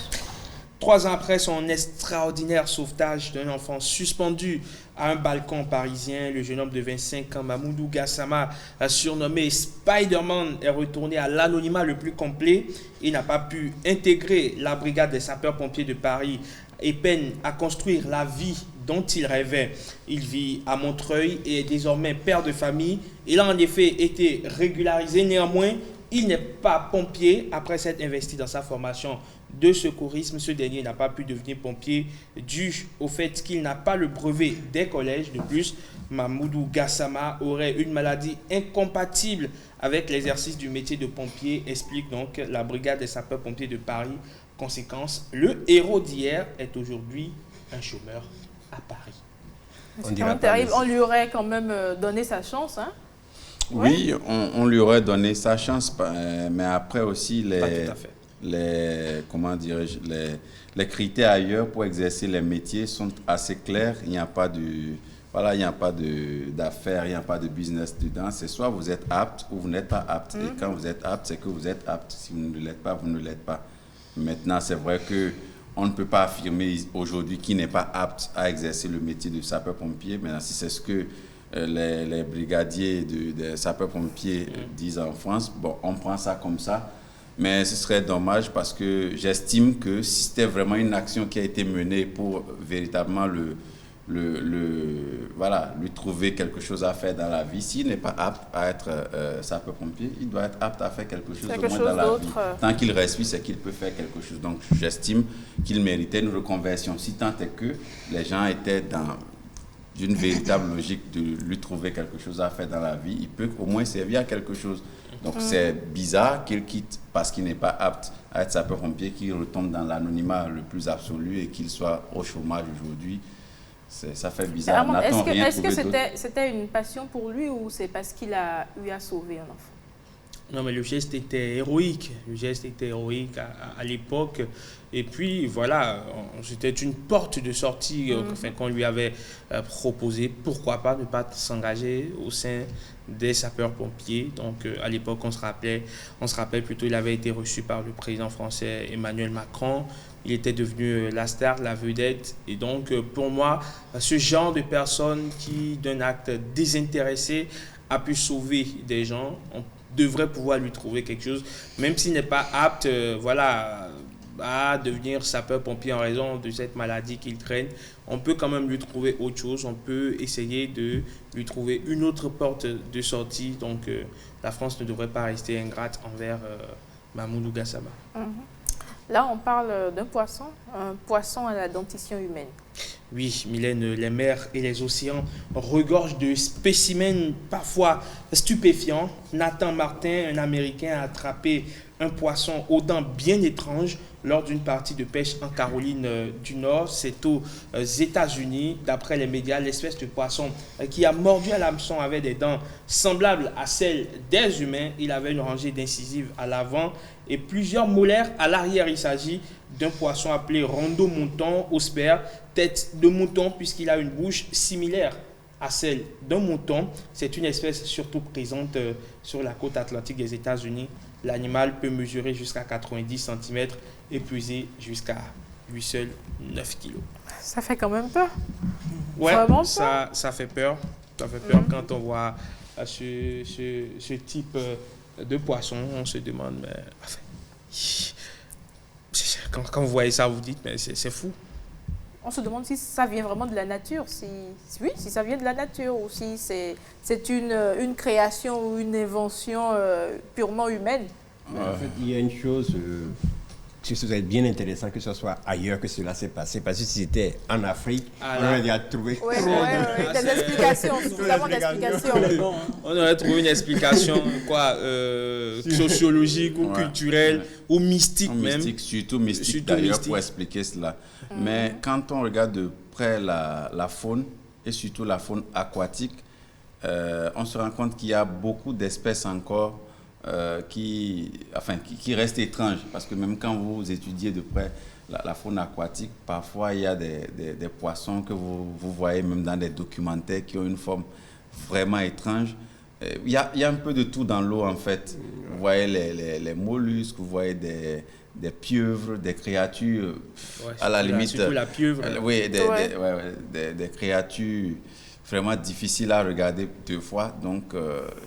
3 ans après son extraordinaire sauvetage d'un enfant suspendu à un balcon parisien, le jeune homme de 25 ans, Mamadou Gassama, surnommé Spider-Man, est retourné à l'anonymat le plus complet. Il n'a pas pu intégrer la brigade des sapeurs-pompiers de Paris et peine à construire la vie dont il rêvait. Il vit à Montreuil et est désormais père de famille. Il a en effet été régularisé. Néanmoins, il n'est pas pompier après s'être investi dans sa formation de secourisme. Ce dernier n'a pas pu devenir pompier dû au fait qu'il n'a pas le brevet des collèges. De plus, Mamadou Gassama aurait une maladie incompatible avec l'exercice du métier de pompier, explique donc la brigade des sapeurs-pompiers de Paris. Conséquence, le héros d'hier est aujourd'hui un chômeur à Paris. C'est quand même terrible. On lui aurait quand même donné sa chance, hein? Oui, on lui aurait donné sa chance, mais après aussi comment dirais-je, les critères ailleurs pour exercer les métiers sont assez clairs. Il n'y a pas d'affaires, il n'y a pas de business dedans. C'est soit vous êtes apte ou vous n'êtes pas apte. Et quand vous êtes apte, c'est que vous êtes apte. Si vous ne l'êtes pas, vous ne l'êtes pas. Maintenant, c'est vrai qu'on ne peut pas affirmer aujourd'hui qu'il n'est pas apte à exercer le métier de sapeur-pompier. Maintenant, si c'est ce que les brigadiers des sapeurs-pompiers disent en France, bon, on prend ça comme ça. Mais ce serait dommage parce que j'estime que si c'était vraiment une action qui a été menée pour véritablement lui trouver quelque chose à faire dans la vie, s'il n'est pas apte à être sapeur-pompier, il doit être apte à faire quelque chose au moins dans la vie. Tant qu'il respire, c'est qu'il peut faire quelque chose. Donc j'estime qu'il méritait une reconversion. Si tant est que les gens étaient dans une véritable logique de lui trouver quelque chose à faire dans la vie, il peut au moins servir à quelque chose. Donc c'est bizarre qu'il quitte parce qu'il n'est pas apte à être sapeur-pompier, qu'il retombe dans l'anonymat le plus absolu et qu'il soit au chômage aujourd'hui. Ça fait bizarre. Est-ce que c'était une passion pour lui ou c'est parce qu'il a eu à sauver un enfant? Non, mais le geste était héroïque. Le geste était héroïque à l'époque. Et puis, voilà, c'était une porte de sortie qu'on lui avait proposé. Pourquoi pas ne pas s'engager au sein des sapeurs-pompiers. Donc, à l'époque, on se rappelle plutôt, il avait été reçu par le président français Emmanuel Macron. Il était devenu la star, la vedette. Et donc, pour moi, ce genre de personne qui, d'un acte désintéressé, a pu sauver des gens, on devrait pouvoir lui trouver quelque chose, même s'il n'est pas apte à devenir sapeur-pompier en raison de cette maladie qu'il traîne. On peut quand même lui trouver autre chose, on peut essayer de lui trouver une autre porte de sortie. Donc la France ne devrait pas rester ingrate envers Mamoudou Gassama. Là, on parle d'un poisson, un poisson à la dentition humaine. Oui, Mylène, les mers et les océans regorgent de spécimens parfois stupéfiants. Nathan Martin, un Américain, a attrapé un poisson aux dents bien étranges lors d'une partie de pêche en Caroline du Nord. C'est aux États-Unis. D'après les médias, l'espèce de poisson qui a mordu à l'hameçon avait des dents semblables à celles des humains. Il avait une rangée d'incisives à l'avant et plusieurs molaires à l'arrière. Il s'agit d'un poisson appelé rondo mouton osper, tête de mouton, puisqu'il a une bouche similaire à celle d'un mouton. C'est une espèce surtout présente sur la côte atlantique des États-Unis. L'animal peut mesurer jusqu'à 90 cm et peser jusqu'à lui seul 9 kg. Ça fait quand même peur. Ouais, Vraiment ça fait peur. Ça fait peur quand on voit ce type de poisson. On se demande, mais enfin, quand vous voyez ça, vous dites, mais c'est fou. On se demande si ça vient vraiment de la nature, si ça vient de la nature ou si c'est une création ou une invention purement humaine. En fait, il y a une chose, que ce serait bien intéressant que ce soit ailleurs que cela s'est passé, parce que si c'était en Afrique, on aurait déjà trouvé. Oui, des explications, suffisamment d'explications. On aurait trouvé une explication sociologique ou culturelle ou mystique même. Mystique, surtout mystique d'ailleurs pour expliquer cela. Mais quand on regarde de près la faune, et surtout la faune aquatique, on se rend compte qu'il y a beaucoup d'espèces encore qui restent étranges. Parce que même quand vous étudiez de près la faune aquatique, parfois il y a des poissons que vous voyez même dans des documentaires qui ont une forme vraiment étrange. Il y a un peu de tout dans l'eau en fait. Vous voyez les mollusques, vous voyez des pieuvres, des créatures, à la limite... Surtout la pieuvre. Des créatures vraiment difficiles à regarder deux fois. Donc,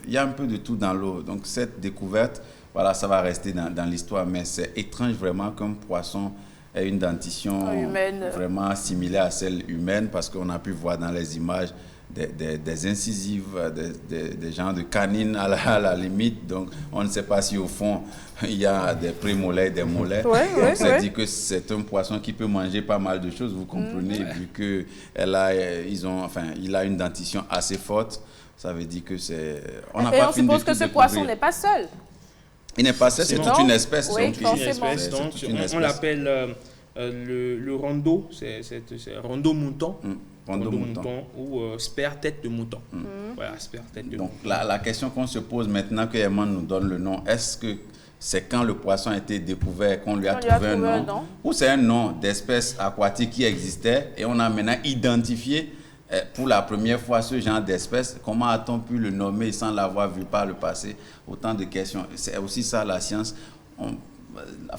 il y a un peu de tout dans l'eau. Donc, cette découverte, voilà, ça va rester dans l'histoire. Mais c'est étrange vraiment qu'un poisson ait une dentition humaine, vraiment similaire à celle humaine, parce qu'on a pu voir dans les images des incisives, des genres de canines à la limite. Donc, on ne sait pas si au fond, il y a des prémolaires, des molaires. On s'est dit que c'est un poisson qui peut manger pas mal de choses, vous comprenez, vu qu'il a une dentition assez forte. Ça veut dire que c'est... Et on suppose que ce poisson n'est pas seul. Il n'est pas seul, c'est toute une espèce. Oui, on l'appelle le rondo, c'est rondo mouton. Rondo mouton ou sper tête de mouton. Voilà, sper tête de mouton. Donc la question qu'on se pose maintenant que Herman nous donne le nom, est-ce que c'est quand le poisson a été découvert qu'on lui a trouvé un nom, ou c'est un nom d'espèce aquatique qui existait et on a maintenant identifié pour la première fois ce genre d'espèce? Comment a-t-on pu le nommer sans l'avoir vu par le passé? Autant de questions. C'est aussi ça la science.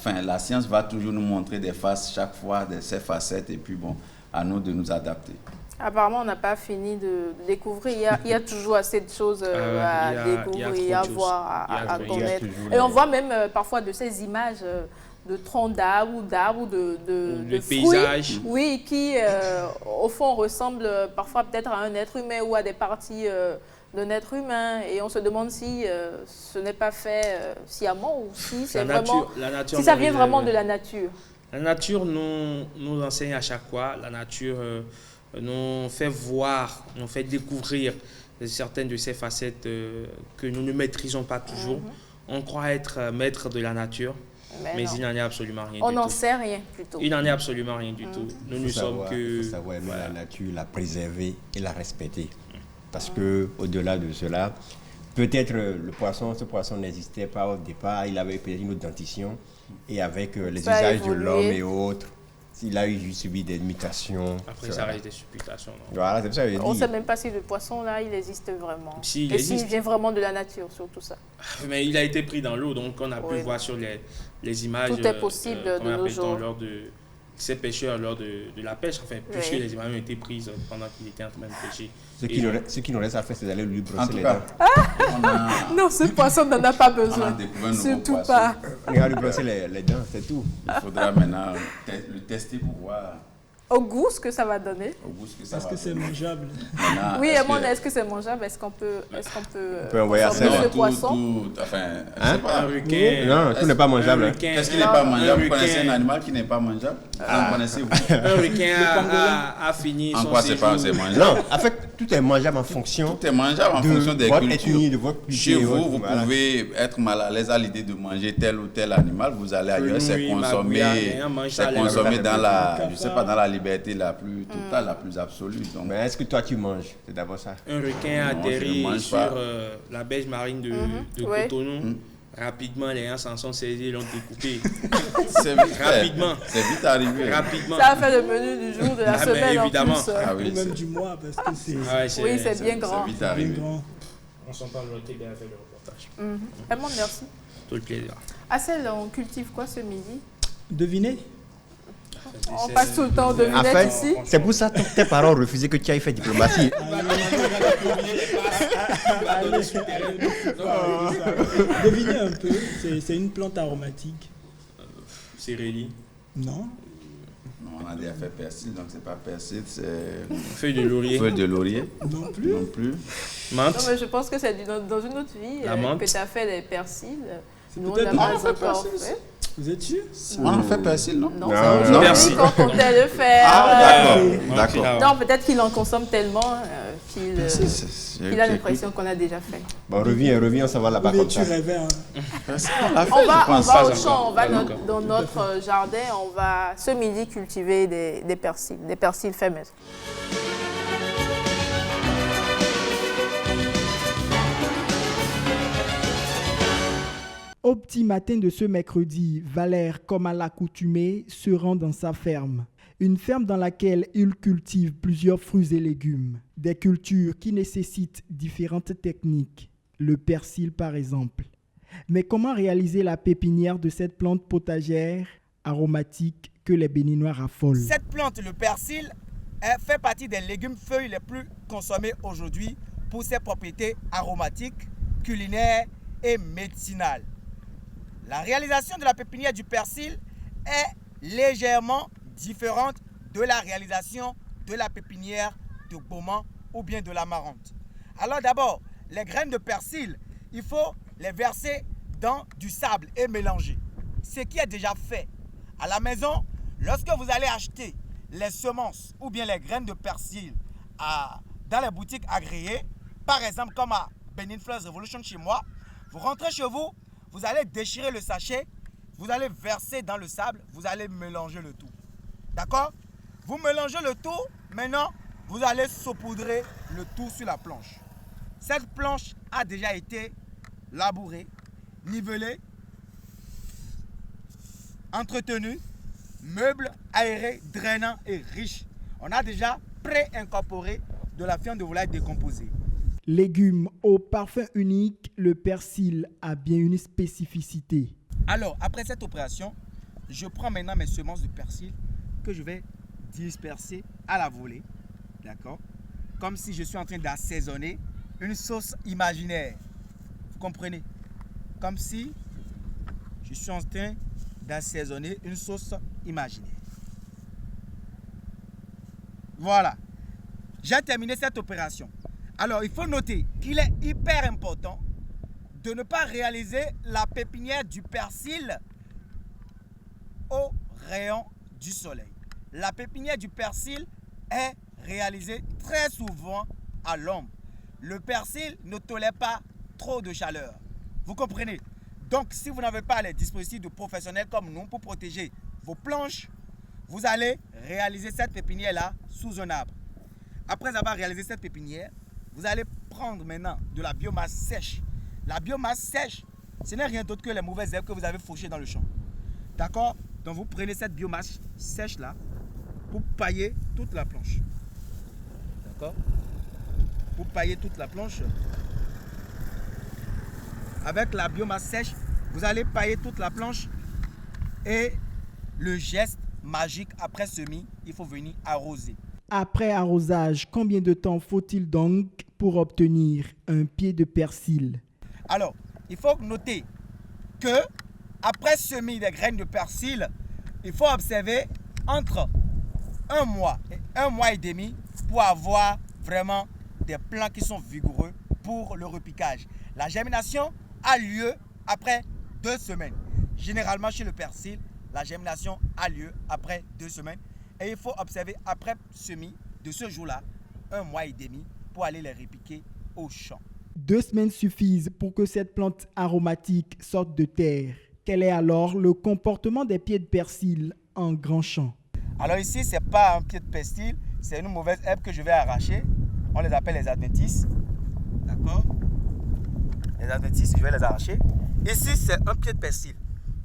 La science va toujours nous montrer des faces chaque fois, ses facettes, et puis bon, à nous de nous adapter. Apparemment, on n'a pas fini de découvrir. Il y a toujours assez de choses à découvrir, à voir, à connaître. Et on voit même parfois de ces images de troncs d'arbres ou de paysages. Oui, qui au fond ressemblent parfois peut-être à un être humain ou à des parties d'un être humain. Et on se demande si ce n'est pas fait sciemment ou si c'est vraiment... si ça vient vraiment de la nature. La nature nous enseigne à chaque fois. La nature nous fait voir, nous fait découvrir certaines de ces facettes que nous ne maîtrisons pas toujours. On croit être maître de la nature, mais il n'en est absolument rien du tout. On n'en sait rien plutôt. Il n'en est absolument rien du tout. Nous ne sommes que... Il faut savoir aimer la nature, la préserver et la respecter. Parce qu'au-delà de cela, Peut-être ce poisson n'existait pas au départ, il avait peut-être une autre dentition. Et avec les Ça a usages de évolué. l'homme et autres, il a subi des mutations. Après, ça reste des supputations. Non? Voilà, c'est pour ça que je On ne dis. sait même pas si le poisson, là, il existe vraiment. Si, il Et s'il existe. vient vraiment de la nature, surtout ça. Mais il a été pris dans l'eau, donc on a pu Oui. voir sur les images. Tout est possible de comment nos appelle-t-on, jours. lors de ces pêcheurs lors de la pêche, enfin, puisque Oui. les images ont été prises pendant qu'il était en train de pêcher. Ce qui nous reste à faire, c'est d'aller lui En brosser tout les cas, dents. on a, Non, ce poisson n'en a pas on a besoin. découvert un nouveau Surtout poisson. pas. On ira lui brosser les dents, c'est tout. Il faudra maintenant le tester pour voir Au goût, ce que ça va donner. au goût ce que ça Est-ce va que c'est donner. mangeable? Maintenant, Oui, est-ce Amon, que- est-ce que c'est mangeable? Est-ce qu'on peut peut envoyer à consommer Sèvres. ce Non, poisson? enfin, je Hein? sais pas. Un requin. Non, tout n'est pas mangeable. Un hein. requin. Qu'est-ce qui n'est pas Non, mangeable? Vous un connaissez requin. un animal qui n'est pas mangeable? En connaissez-vous? Un requin a fini En son quoi c'est pas séjour. mangeable? Non, en fait, tout est mangeable en fonction Tout est mangeable en fonction de des votre cultures. ethnie, de votre culture. Chez et vous, autres, vous voilà. pouvez être mal à l'aise à l'idée de manger tel ou tel animal. Vous allez ailleurs, c'est Oui, consommé, magouille, on mange ça à c'est l'air. consommé dans la, je sais Cafard. pas, dans la liberté la plus totale, la plus absolue. Donc, Mais est-ce que toi tu manges? C'est d'abord ça. Un requin Non, je ne atterrit mange sur pas. la berge marine de ouais. Cotonou. Rapidement, les gens s'en sont saisis et l'ont découpé. c'est vite fait. Rapidement. C'est vite arrivé. Rapidement. Ça a fait le menu du jour, de la Ah, mais semaine en évidemment. plus. Ah Ou oui, même c'est du mois, parce que c'est Ah ouais, Oui, c'est bien grand. c'est vite bien arrivé. grand. On s'en parle au télé avec le reportage. Amon, merci. Tout le plaisir. Assel, on cultive quoi ce midi? Devinez? On passe tout le temps de En lunettes fait, ici. c'est pour ça que tes parents ont refusé que tu ailles faire diplomatie. Devinez un peu, c'est une plante aromatique. Cérélie. Non? Non, on a déjà fait persil, donc c'est pas persil, c'est Feuille de laurier. feuille de laurier Non plus? non plus. Non, Menthe. mais je pense que c'est dans une autre vie La menthe. que tu as fait les persils. C'est Nous, on peut-être- n'a Non, pas encore fait. Vous êtes sûr? On a fait persil, non? Non, Non, c'est non. aujourd'hui Persil. qu'on comptait le faire. Ah, Ok, d'accord. là, ouais. Non, peut-être qu'il en consomme tellement qu'il J'ai a l'impression qu'on a déjà fait. Bon, reviens, on s'en va là-bas Mais comme tu ça. rêvais, hein. On l'a fait, On je va pense. au pas champ, on va encore. Pas encore. dans notre jardin, on va ce midi cultiver des persils faits maison. Au petit matin de ce mercredi, Valère, comme à l'accoutumée, se rend dans sa ferme. Une ferme dans laquelle il cultive plusieurs fruits et légumes. Des cultures qui nécessitent différentes techniques. Le persil par exemple. Mais comment réaliser la pépinière de cette plante potagère aromatique que les Béninois raffolent? Cette plante, le persil, fait partie des légumes feuilles les plus consommés aujourd'hui pour ses propriétés aromatiques, culinaires et médicinales. La réalisation de la pépinière du persil est légèrement différente de la réalisation de la pépinière de Beaumont ou bien de la Marante. Alors d'abord, les graines de persil, il faut les verser dans du sable et mélanger. Ce qui est déjà fait à la maison, lorsque vous allez acheter les semences ou bien les graines de persil dans les boutiques agréées, par exemple comme à Benin Flowers Revolution chez moi, vous rentrez chez vous, vous allez déchirer le sachet, vous allez verser dans le sable, vous allez mélanger le tout. D'accord? Vous mélangez le tout, maintenant vous allez saupoudrer le tout sur la planche. Cette planche a déjà été labourée, nivelée, entretenue, meuble aéré, drainant et riche. On a déjà pré-incorporé de la viande de volaille décomposée. Légumes au parfum unique, le persil a bien une spécificité. Alors, après cette opération, je prends maintenant mes semences de persil que je vais disperser à la volée. D'accord? Comme si je suis en train d'assaisonner une sauce imaginaire. Vous comprenez? Comme si je suis en train d'assaisonner une sauce imaginaire. Voilà. J'ai terminé cette opération. Alors, il faut noter qu'il est hyper important de ne pas réaliser la pépinière du persil au rayon du soleil. La pépinière du persil est réalisée très souvent à l'ombre. Le persil ne tolère pas trop de chaleur. Vous comprenez? Donc, si vous n'avez pas les dispositifs de professionnels comme nous pour protéger vos planches, vous allez réaliser cette pépinière-là sous un arbre. Après avoir réalisé cette pépinière, vous allez prendre maintenant de la biomasse sèche La biomasse sèche, ce n'est rien d'autre que les mauvaises herbes que vous avez fauchées dans le champ. D'accord? Donc vous prenez cette biomasse sèche là pour pailler toute la planche. D'accord? Pour pailler toute la planche. Avec la biomasse sèche, vous allez pailler toute la planche et le geste magique après semis, il faut venir arroser. Après arrosage, combien de temps faut-il donc pour obtenir un pied de persil? Alors, il faut noter que après semis des graines de persil, il faut observer entre 1 mois et 1 mois et demi pour avoir vraiment des plants qui sont vigoureux pour le repiquage. La germination a lieu après 2 semaines. Généralement chez le persil, la germination a lieu après 2 semaines. Et il faut observer après semis de ce jour-là, 1 mois et demi pour aller les repiquer au champ. 2 semaines suffisent pour que cette plante aromatique sorte de terre. Quel est alors le comportement des pieds de persil en grand champ? Alors ici, ce n'est pas un pied de persil, c'est une mauvaise herbe que je vais arracher. On les appelle les adventices. D'accord? Les adventices, je vais les arracher. Ici, c'est un pied de persil.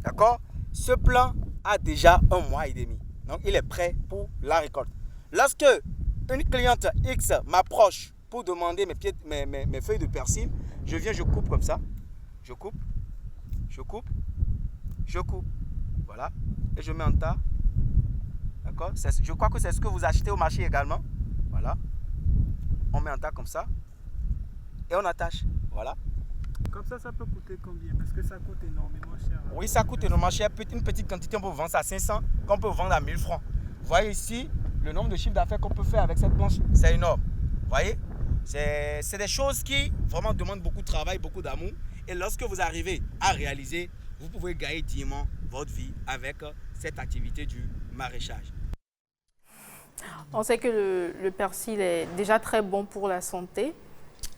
D'accord? Ce plant a déjà 1 mois et demi. Donc, il est prêt pour la récolte. Lorsque une cliente X m'approche pour demander mes feuilles de persil, je viens, je coupe comme ça. Je coupe. Voilà. Et je mets en tas. D'accord? Je crois que c'est ce que vous achetez au marché également. Voilà. On met en tas comme ça. Et on attache. Voilà. Comme ça peut coûter combien? Parce que ça coûte énormément cher. Oui, ça coûte énormément cher. Une petite quantité, on peut vendre ça à 500, qu'on peut vendre à 1000 francs. Vous voyez ici, le nombre de chiffres d'affaires qu'on peut faire avec cette planche, c'est énorme. Vous voyez? C'est des choses qui vraiment demandent beaucoup de travail, beaucoup d'amour. Et lorsque vous arrivez à réaliser, vous pouvez gagner dignement votre vie avec cette activité du maraîchage. On sait que le persil est déjà très bon pour la santé.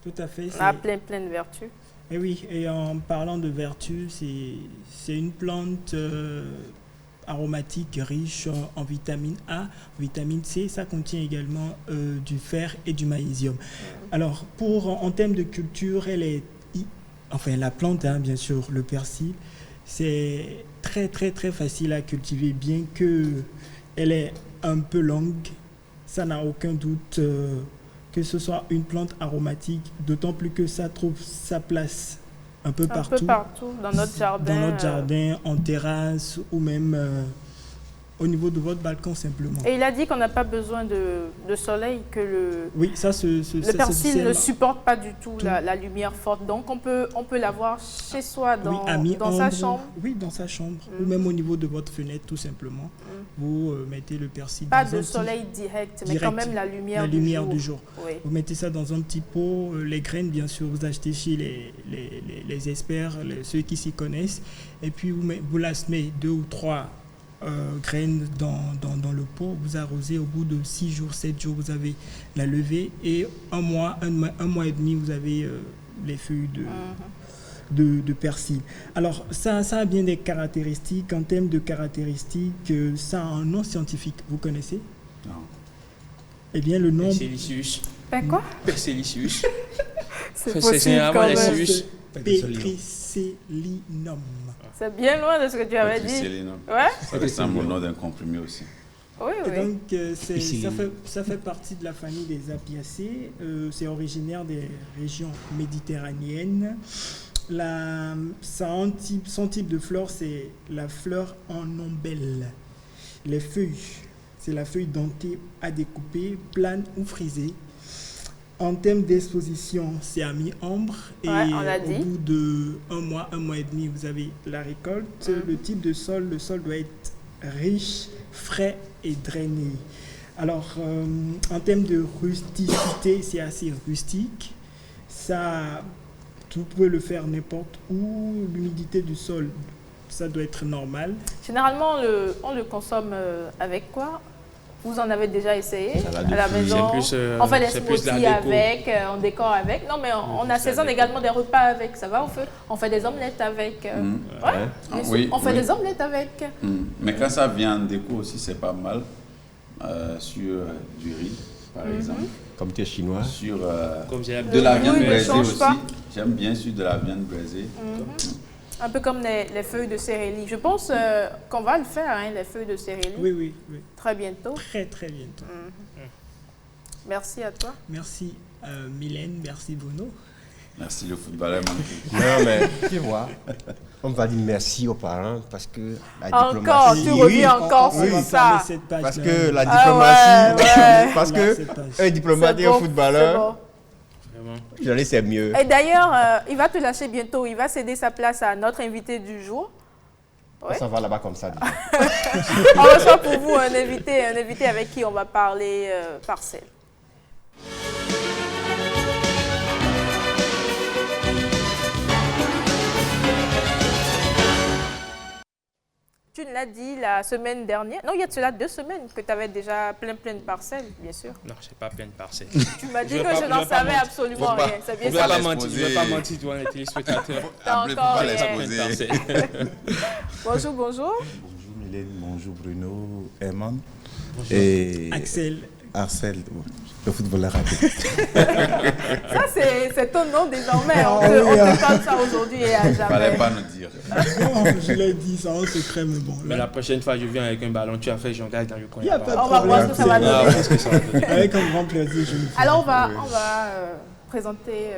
Tout à fait. On a plein de vertus. Et oui, et en parlant de vertus, c'est une plante aromatique riche en vitamine A, vitamine C. Ça contient également du fer et du magnésium. Alors, en termes de culture, la plante, bien sûr, le persil, c'est très facile à cultiver, bien qu'elle est un peu longue. Ça n'a aucun doute que ce soit une plante aromatique, d'autant plus que ça trouve sa place un peu partout dans notre jardin. Dans notre jardin, en terrasse ou même au niveau de votre balcon simplement. Et il a dit qu'on n'a pas besoin de soleil, que le persil ne supporte pas du tout la lumière forte. Donc on peut l'avoir chez soi, dans sa chambre. Oui, dans sa chambre. Ou même au niveau de votre fenêtre, tout simplement. Vous mettez le persil pas de soleil direct, mais quand même la lumière du jour. Oui. Vous mettez ça dans un petit pot. Les graines, bien sûr, vous achetez chez les experts, ceux qui s'y connaissent. Et puis vous la semez 2 ou 3 graines dans le pot, vous arrosez. Au bout de 6 jours, 7 jours, vous avez la levée, et un mois et demi, vous avez les feuilles de persil. Alors ça a bien des caractéristiques. En termes de caractéristiques, ça a un nom scientifique, vous connaissez? Non. Eh bien, le nom... Persilicius. Quoi? Persilicius. C'est possible quand même. Petricillinum. C'est bien loin de ce que tu avais dit. Ouais. Ça ressemble au nom d'un comprimé aussi. Oui. Donc, ça fait partie de la famille des Apiacées. C'est originaire des régions méditerranéennes. Son type de fleur, c'est la fleur en ombelle. Les feuilles, c'est la feuille dentée à découper, plane ou frisée. En termes d'exposition, c'est à mi-ombre, et au bout de 1 mois et demi, vous avez la récolte. Le type de sol, le sol doit être riche, frais et drainé. Alors, en termes de rusticité, c'est assez rustique. Vous pouvez le faire n'importe où. L'humidité du sol, ça doit être normal. Généralement, on le consomme avec quoi? Vous en avez déjà essayé à la maison? On fait des smoothies avec, on décore avec. Non, mais on assaisonne également des repas avec. Ça va, on fait des omelettes avec. On fait des omelettes avec. Mais quand ça vient en déco aussi, c'est pas mal. Sur du riz, par exemple. Comme thé chinois. Sur comme de la viande braisée aussi. J'aime bien sûr de la viande braisée. Un peu comme les feuilles de cérélie. Je pense qu'on va le faire, hein, les feuilles de cérélie. Oui. Très bientôt. Très bientôt. Merci à toi. Merci Mylène, merci Bruno. Merci le footballeur manqué. Non, mais tu vois, on va dire merci aux parents parce que la Encore, diplomatie... tu reviens encore On sur va ça. fermer cette page Parce là. que la Ah diplomatie... ouais. Parce Là, que cette page. un diplomate et un footballeur, Vraiment. je dis c'est mieux. Et d'ailleurs, il va te lâcher bientôt. Il va céder sa place à notre invité du jour. Ouais. Ça va là-bas comme ça. On reçoit pour vous un invité avec qui on va parler parcelle. Tu l'as dit la semaine dernière. Non, il y a de cela 2 semaines que tu avais déjà plein de parcelles, bien sûr. Non, je n'ai pas plein de parcelles. Tu m'as dit que je n'en savais absolument rien. C'est bien Je ne ça. vais pas mentir devant les téléspectateurs. T'as encore Pas rien. plein de parcelles. Bonjour. Bonjour Mylène, bonjour Bruno, Herman et Axel. Arcel, le footballeur raté. Ça, c'est ton nom désormais. On te parle ça aujourd'hui et à Il ne fallait jamais. pas nous dire. Non, je l'ai dit, ça en secret, mais bon. Mais la prochaine fois, je viens avec un ballon. Tu as fait, j'engage dans le coin. Il n'y a pas de On va voir ce que ça va Ah, donner. qu'est-ce que ça va donner. Avec un grand plaisir, je le fais. Alors, on va présenter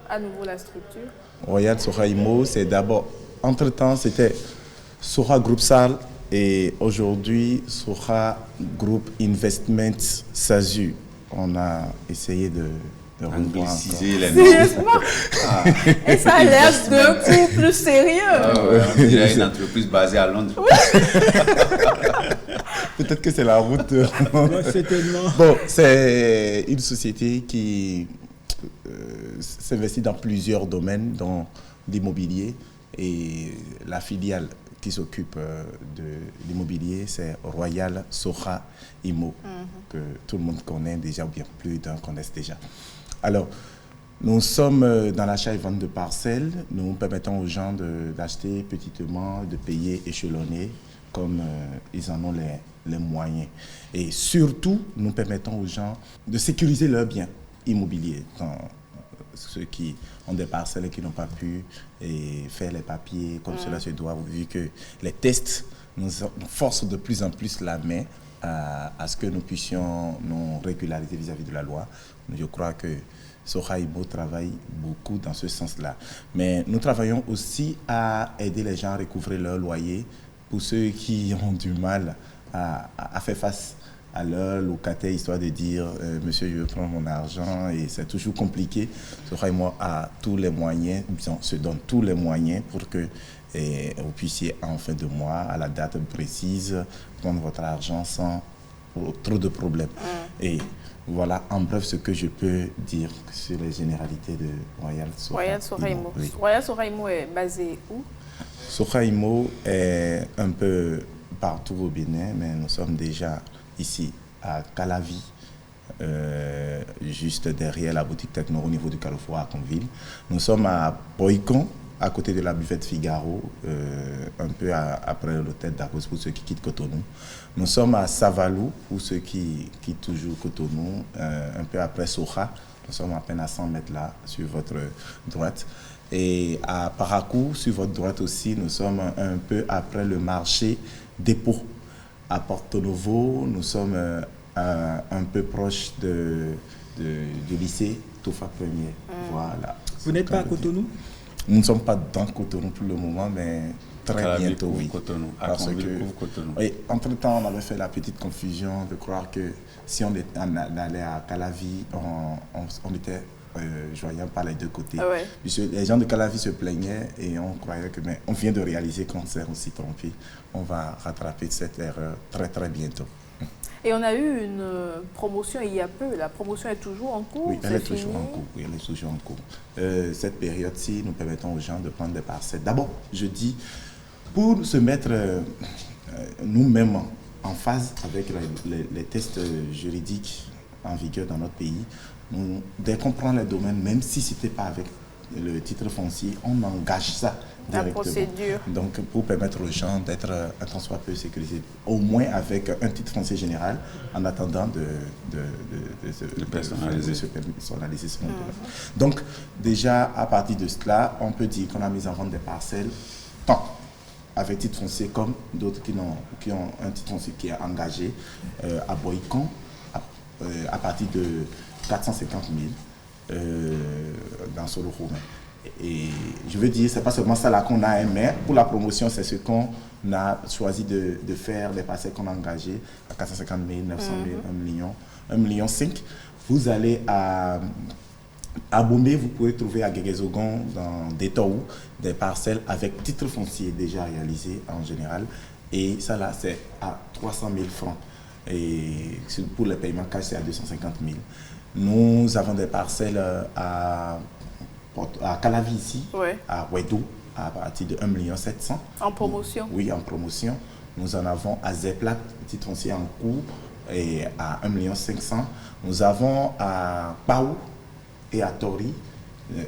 à nouveau la structure. Royal Soha Imo, c'est d'abord, entre-temps, c'était Soha Group Sal et aujourd'hui Soha Group Investment SASU. On a essayé de revoir Angliciser les noms. Sérieusement. Et ça a l'air d'un coup plus sérieux. On dirait une entreprise basée à Londres. Peut-être que c'est la route. Ouais, certainement. Bon, c'est une société qui s'investit dans plusieurs domaines, dont l'immobilier. Et la filiale qui s'occupe de l'immobilier, c'est Royal Soha Imo, que tout le monde connaît déjà, ou bien plus d'un connaissent déjà. Alors, nous sommes dans l'achat et vente de parcelles. Nous permettons aux gens d'acheter petitement, de payer échelonné, comme ils en ont les moyens. Et surtout, nous permettons aux gens de sécuriser leurs biens immobiliers. Dans ceux qui ont des parcelles et qui n'ont pas pu faire les papiers comme cela se doit, vu que les tests nous forcent de plus en plus la main à ce que nous puissions nous régulariser vis-à-vis de la loi. Je crois que Soha Imo travaille beaucoup dans ce sens-là. Mais nous travaillons aussi à aider les gens à recouvrer leur loyer pour ceux qui ont du mal à faire face à leur locataire, histoire de dire monsieur, je veux prendre mon argent, et c'est toujours compliqué. Soha Imo a tous les moyens, se donne tous les moyens pour que vous puissiez en fin de mois, à la date précise, prendre votre argent sans trop de problèmes. Et voilà en bref ce que je peux dire sur les généralités de Royal Soha Imo. Oui. Royal Soha Imo est basé où? Soha Imo est un peu partout au Bénin, mais nous sommes déjà ici à Calavi, juste derrière la boutique Techno au niveau du Carrefour à Conville. Nous sommes à Boycon, à côté de la buvette Figaro, un peu après l'hôtel d'Argos pour ceux qui quittent Cotonou. Nous sommes à Savalou pour ceux qui quittent toujours Cotonou, un peu après Soha. Nous sommes à peine à 100 mètres là, sur votre droite. Et à Parakou, sur votre droite aussi, nous sommes un peu après le marché dépôt. À Porto Novo, nous sommes un peu proche du lycée Toufa Premier. Voilà. Vous n'êtes pas à Cotonou? Nous ne sommes pas dans Cotonou pour le moment, mais très bientôt, oui. Cotonou. Parce que, Cotonou. oui, entre-temps, on avait fait la petite confusion de croire que si on allait à Calavi, on était joignable par les deux côtés. Ah ouais. Puisque les gens de Calavi se plaignaient et on croyait que, mais on vient de réaliser qu'on s'est aussi trompé. On va rattraper cette erreur très très bientôt. Et on a eu une promotion il y a peu. La promotion est toujours en cours? Oui, elle est toujours en cours. Oui, elle est toujours en cours. Cette période-ci, nous permettons aux gens de prendre des parcelles. D'abord, je dis, pour se mettre nous-mêmes en phase avec les tests juridiques en vigueur dans notre pays, dès qu'on prend les domaines, même si ce n'était pas avec le titre foncier, on engage ça directement. La procédure. Donc, pour permettre aux gens d'être un tant soit peu sécurisés, au moins avec un titre foncier général, en attendant de personnaliser ce don. Donc, déjà, à partir de cela, on peut dire qu'on a mis en vente des parcelles, tant avec titre foncier comme d'autres qui ont un titre foncier qui est engagé à Boycon, à partir de 450 000 dans Solo Romain. Et je veux dire, c'est pas seulement ça là qu'on a, mais pour la promotion, c'est ce qu'on a choisi de faire, les parcelles qu'on a engagées à 450 000, 900 000, 1 million, 1,5 million. Vous allez à Bomé, vous pouvez trouver à Guéguézogon, dans Détaou, des parcelles avec titre foncier déjà réalisé en général. Et ça là, c'est à 300 000 francs. Et pour les paiements cash, c'est à 250 000. Nous avons des parcelles à Calavi ici, à Ouedo, à partir de 1,7 million. En promotion? Oui, en promotion. Nous en avons à Zeplac, titre foncier en cours, et à 1,5 million. Nous avons à Paou et à Tori,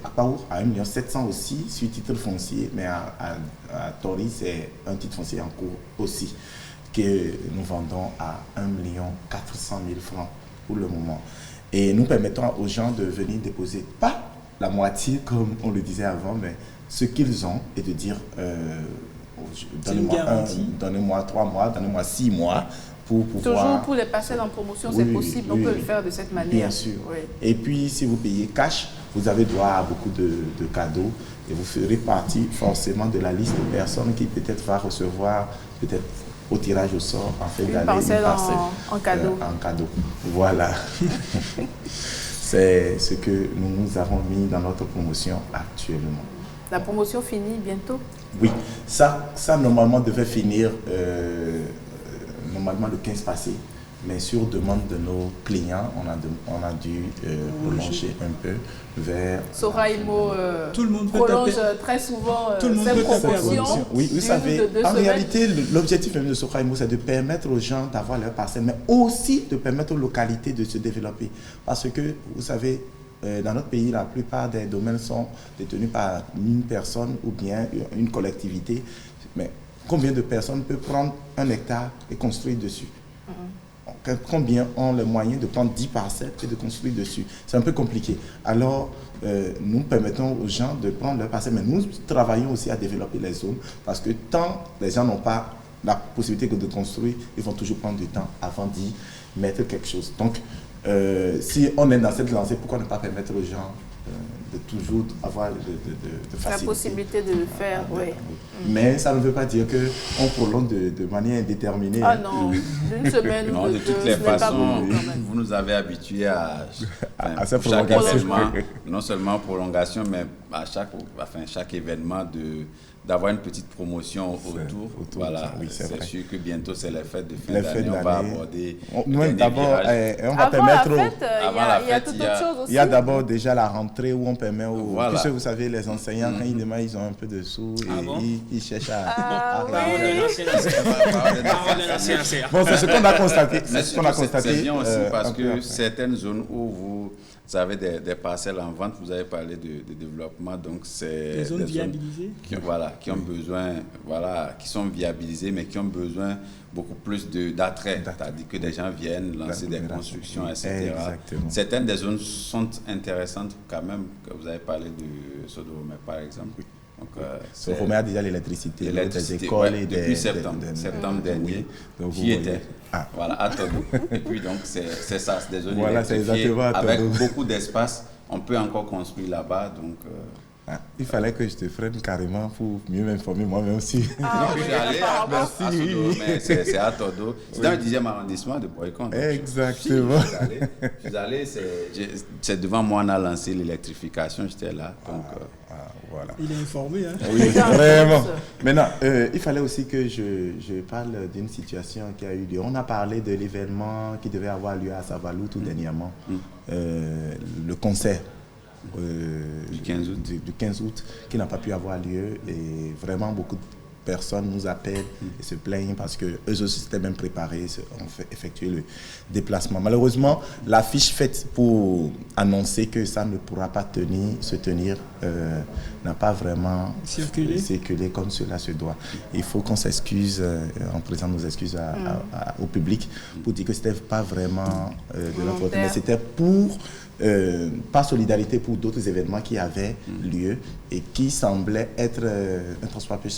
à Paou à 1,7 million aussi, sur titre foncier, mais à Tori, c'est un titre foncier en cours aussi, que nous vendons à 1,4 million francs pour le moment. Et nous permettons aux gens de venir déposer, pas la moitié comme on le disait avant, mais ce qu'ils ont, et de dire donnez-moi 3 mois, donnez-moi 6 mois pour pouvoir... Toujours pour les parcelles en promotion, c'est possible, on peut le faire de cette manière. Bien sûr. Oui. Et puis, si vous payez cash, vous avez droit à beaucoup de cadeaux et vous ferez partie forcément de la liste de personnes qui peut-être va recevoir, peut-être au tirage au sort, en fait, une parcelle en cadeau. En cadeau. Voilà. C'est ce que nous avons mis dans notre promotion actuellement. La promotion finit bientôt? Oui, ça normalement devait finir normalement le 15 passé, mais sur demande de nos clients, on a dû prolonger un peu vers... Soraimo tout le monde prolonge très souvent ses promotions. Oui, vous savez, en réalité, l'objectif même de Soraimo, c'est de permettre aux gens d'avoir leur parcelle, mais aussi de permettre aux localités de se développer. Parce que, vous savez, dans notre pays, la plupart des domaines sont détenus par une personne ou bien une collectivité. Mais combien de personnes peuvent prendre 1 hectare et construire dessus? Combien ont les moyens de prendre 10 parcelles et de construire dessus? C'est un peu compliqué. Alors, nous permettons aux gens de prendre leurs parcelles, mais nous travaillons aussi à développer les zones parce que tant les gens n'ont pas la possibilité de construire, ils vont toujours prendre du temps avant d'y mettre quelque chose. Donc, si on est dans cette lancée, pourquoi ne pas permettre aux gens de toujours avoir de facilité. La possibilité de le faire, oui. Mais ça ne veut pas dire qu'on prolonge de manière indéterminée. Ah non, d'une semaine ou de toutes les façons, vous nous avez habitués à cette chaque événement, non seulement prolongation, mais à chaque événement d'avoir une petite promotion autour. Voilà, oui, c'est sûr que bientôt c'est les fêtes de fin d'année. On va aborder. D'abord, on va permettre. Il y a toute autre chose aussi. Il y a d'abord déjà la rentrée où on permet aux. Puisque vous savez, les enseignants, quand ils ont un peu de sous et ils cherchent à. Bon, c'est ce qu'on a constaté. C'est bien aussi parce que certaines zones où vous avez des parcelles en vente, vous avez parlé de développement, donc c'est des zones viabilisées qui ont besoin, qui sont viabilisées, mais qui ont besoin beaucoup plus d'attrait, c'est-à-dire que des gens viennent lancer des constructions, etc. Exactement. Certaines des zones sont intéressantes quand même, que vous avez parlé de Sodome, par exemple. Oui. Sodome a déjà l'électricité, des écoles et depuis septembre dernier, donc j'y étais. À Todo. Et puis donc c'est ça, c'est des zones avec beaucoup d'espace. On peut encore construire là-bas, donc. Il fallait que je te freine carrément pour mieux m'informer moi-même aussi. Je suis allé à Sodo, mais c'est à Todo. C'est dans le 10e arrondissement de Boycon. Exactement. Je suis allé, c'est devant moi, on a lancé l'électrification, j'étais là. Donc, voilà. Il est informé. Hein? Oui, vraiment. Maintenant, il fallait aussi que je parle d'une situation qui a eu lieu. On a parlé de l'événement qui devait avoir lieu à Savalou tout dernièrement. Le concert. Du 15 août qui n'a pas pu avoir lieu et vraiment beaucoup personnes nous appellent et se plaignent parce qu'eux aussi s'étaient même préparés, ont fait effectuer le déplacement. Malheureusement, l'affiche faite pour annoncer que ça ne pourra pas se tenir n'a pas vraiment circulé comme cela se doit. Il faut qu'on s'excuse, on présente nos excuses au public pour dire que ce n'était pas vraiment de notre côté, mais c'était pour... par solidarité pour d'autres événements qui avaient lieu et qui semblaient être un transport peu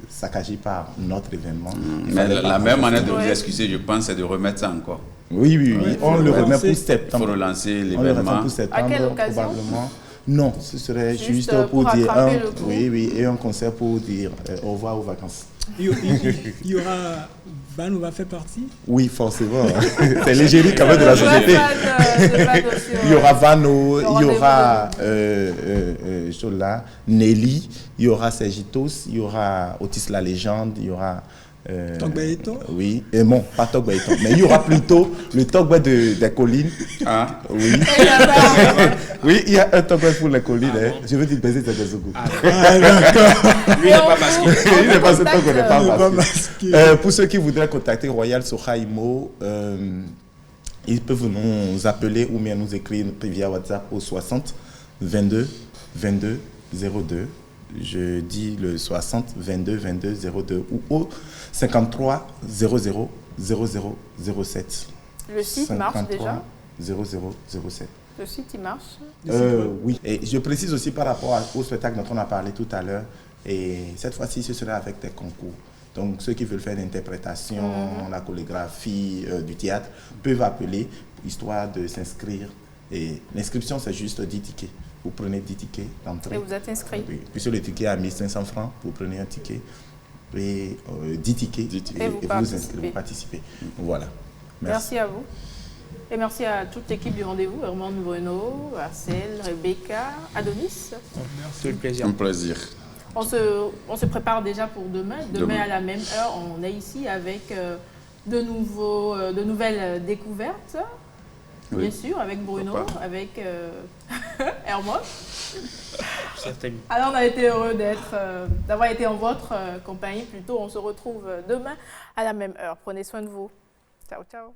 saccagé par notre événement. Mais la meilleure manière de vous excuser, je pense, c'est de remettre ça encore. Oui. On le remet pour septembre. Il faut relancer l'événement. On le remet pour septembre. À quelle occasion? Probablement. Non, ce serait juste pour dire et un concert pour dire au revoir aux vacances. Il y aura... Van va faire partie? Oui, forcément. C'est l'égérie quand même de la société. Il y aura Vano, il y aura Nelly, il y aura Sergitos, il y aura Otis la légende, il y aura... Togbaeton? Oui, et bon, pas Togbaeton, mais il y aura plutôt le Togba des collines. Ah, oui. Oui, il y a un Togba pour les collines. Je veux dire baiser de Gazougou. Lui n'est pas masqué. Il n'est pas ce Togba, n'est pas masqué. Pour ceux qui voudraient contacter Royal Sohaimo, ils peuvent nous appeler ou bien nous écrire via WhatsApp au 60 22 22 02. Je dis le 60 22 22 02 ou au 53 00 00 07. Le site marche déjà? 0007. Le site, il marche? Oui. Et je précise aussi par rapport au spectacle dont on a parlé tout à l'heure, et cette fois-ci, ce sera avec des concours. Donc, ceux qui veulent faire l'interprétation, la chorégraphie du théâtre, peuvent appeler, histoire de s'inscrire. Et l'inscription, c'est juste 10 tickets. Vous prenez 10 tickets d'entrée. Et vous êtes inscrit? Oui. Puis le ticket à 1500 francs, vous prenez un ticket. Et 10 tickets. Et vous participez. Voilà. Merci à vous. Et merci à toute l'équipe du rendez-vous, Herman, Bruno, Marcel, Rebecca, Adonis. Merci, le plaisir. Un plaisir. On se prépare déjà pour demain. Demain à la même heure, on est ici avec de nouvelles découvertes. Oui. Bien sûr, avec Bruno, avec Herman. Certainement. Alors, on a été heureux d'avoir été en votre compagnie. Plutôt, on se retrouve demain à la même heure. Prenez soin de vous. Ciao, ciao.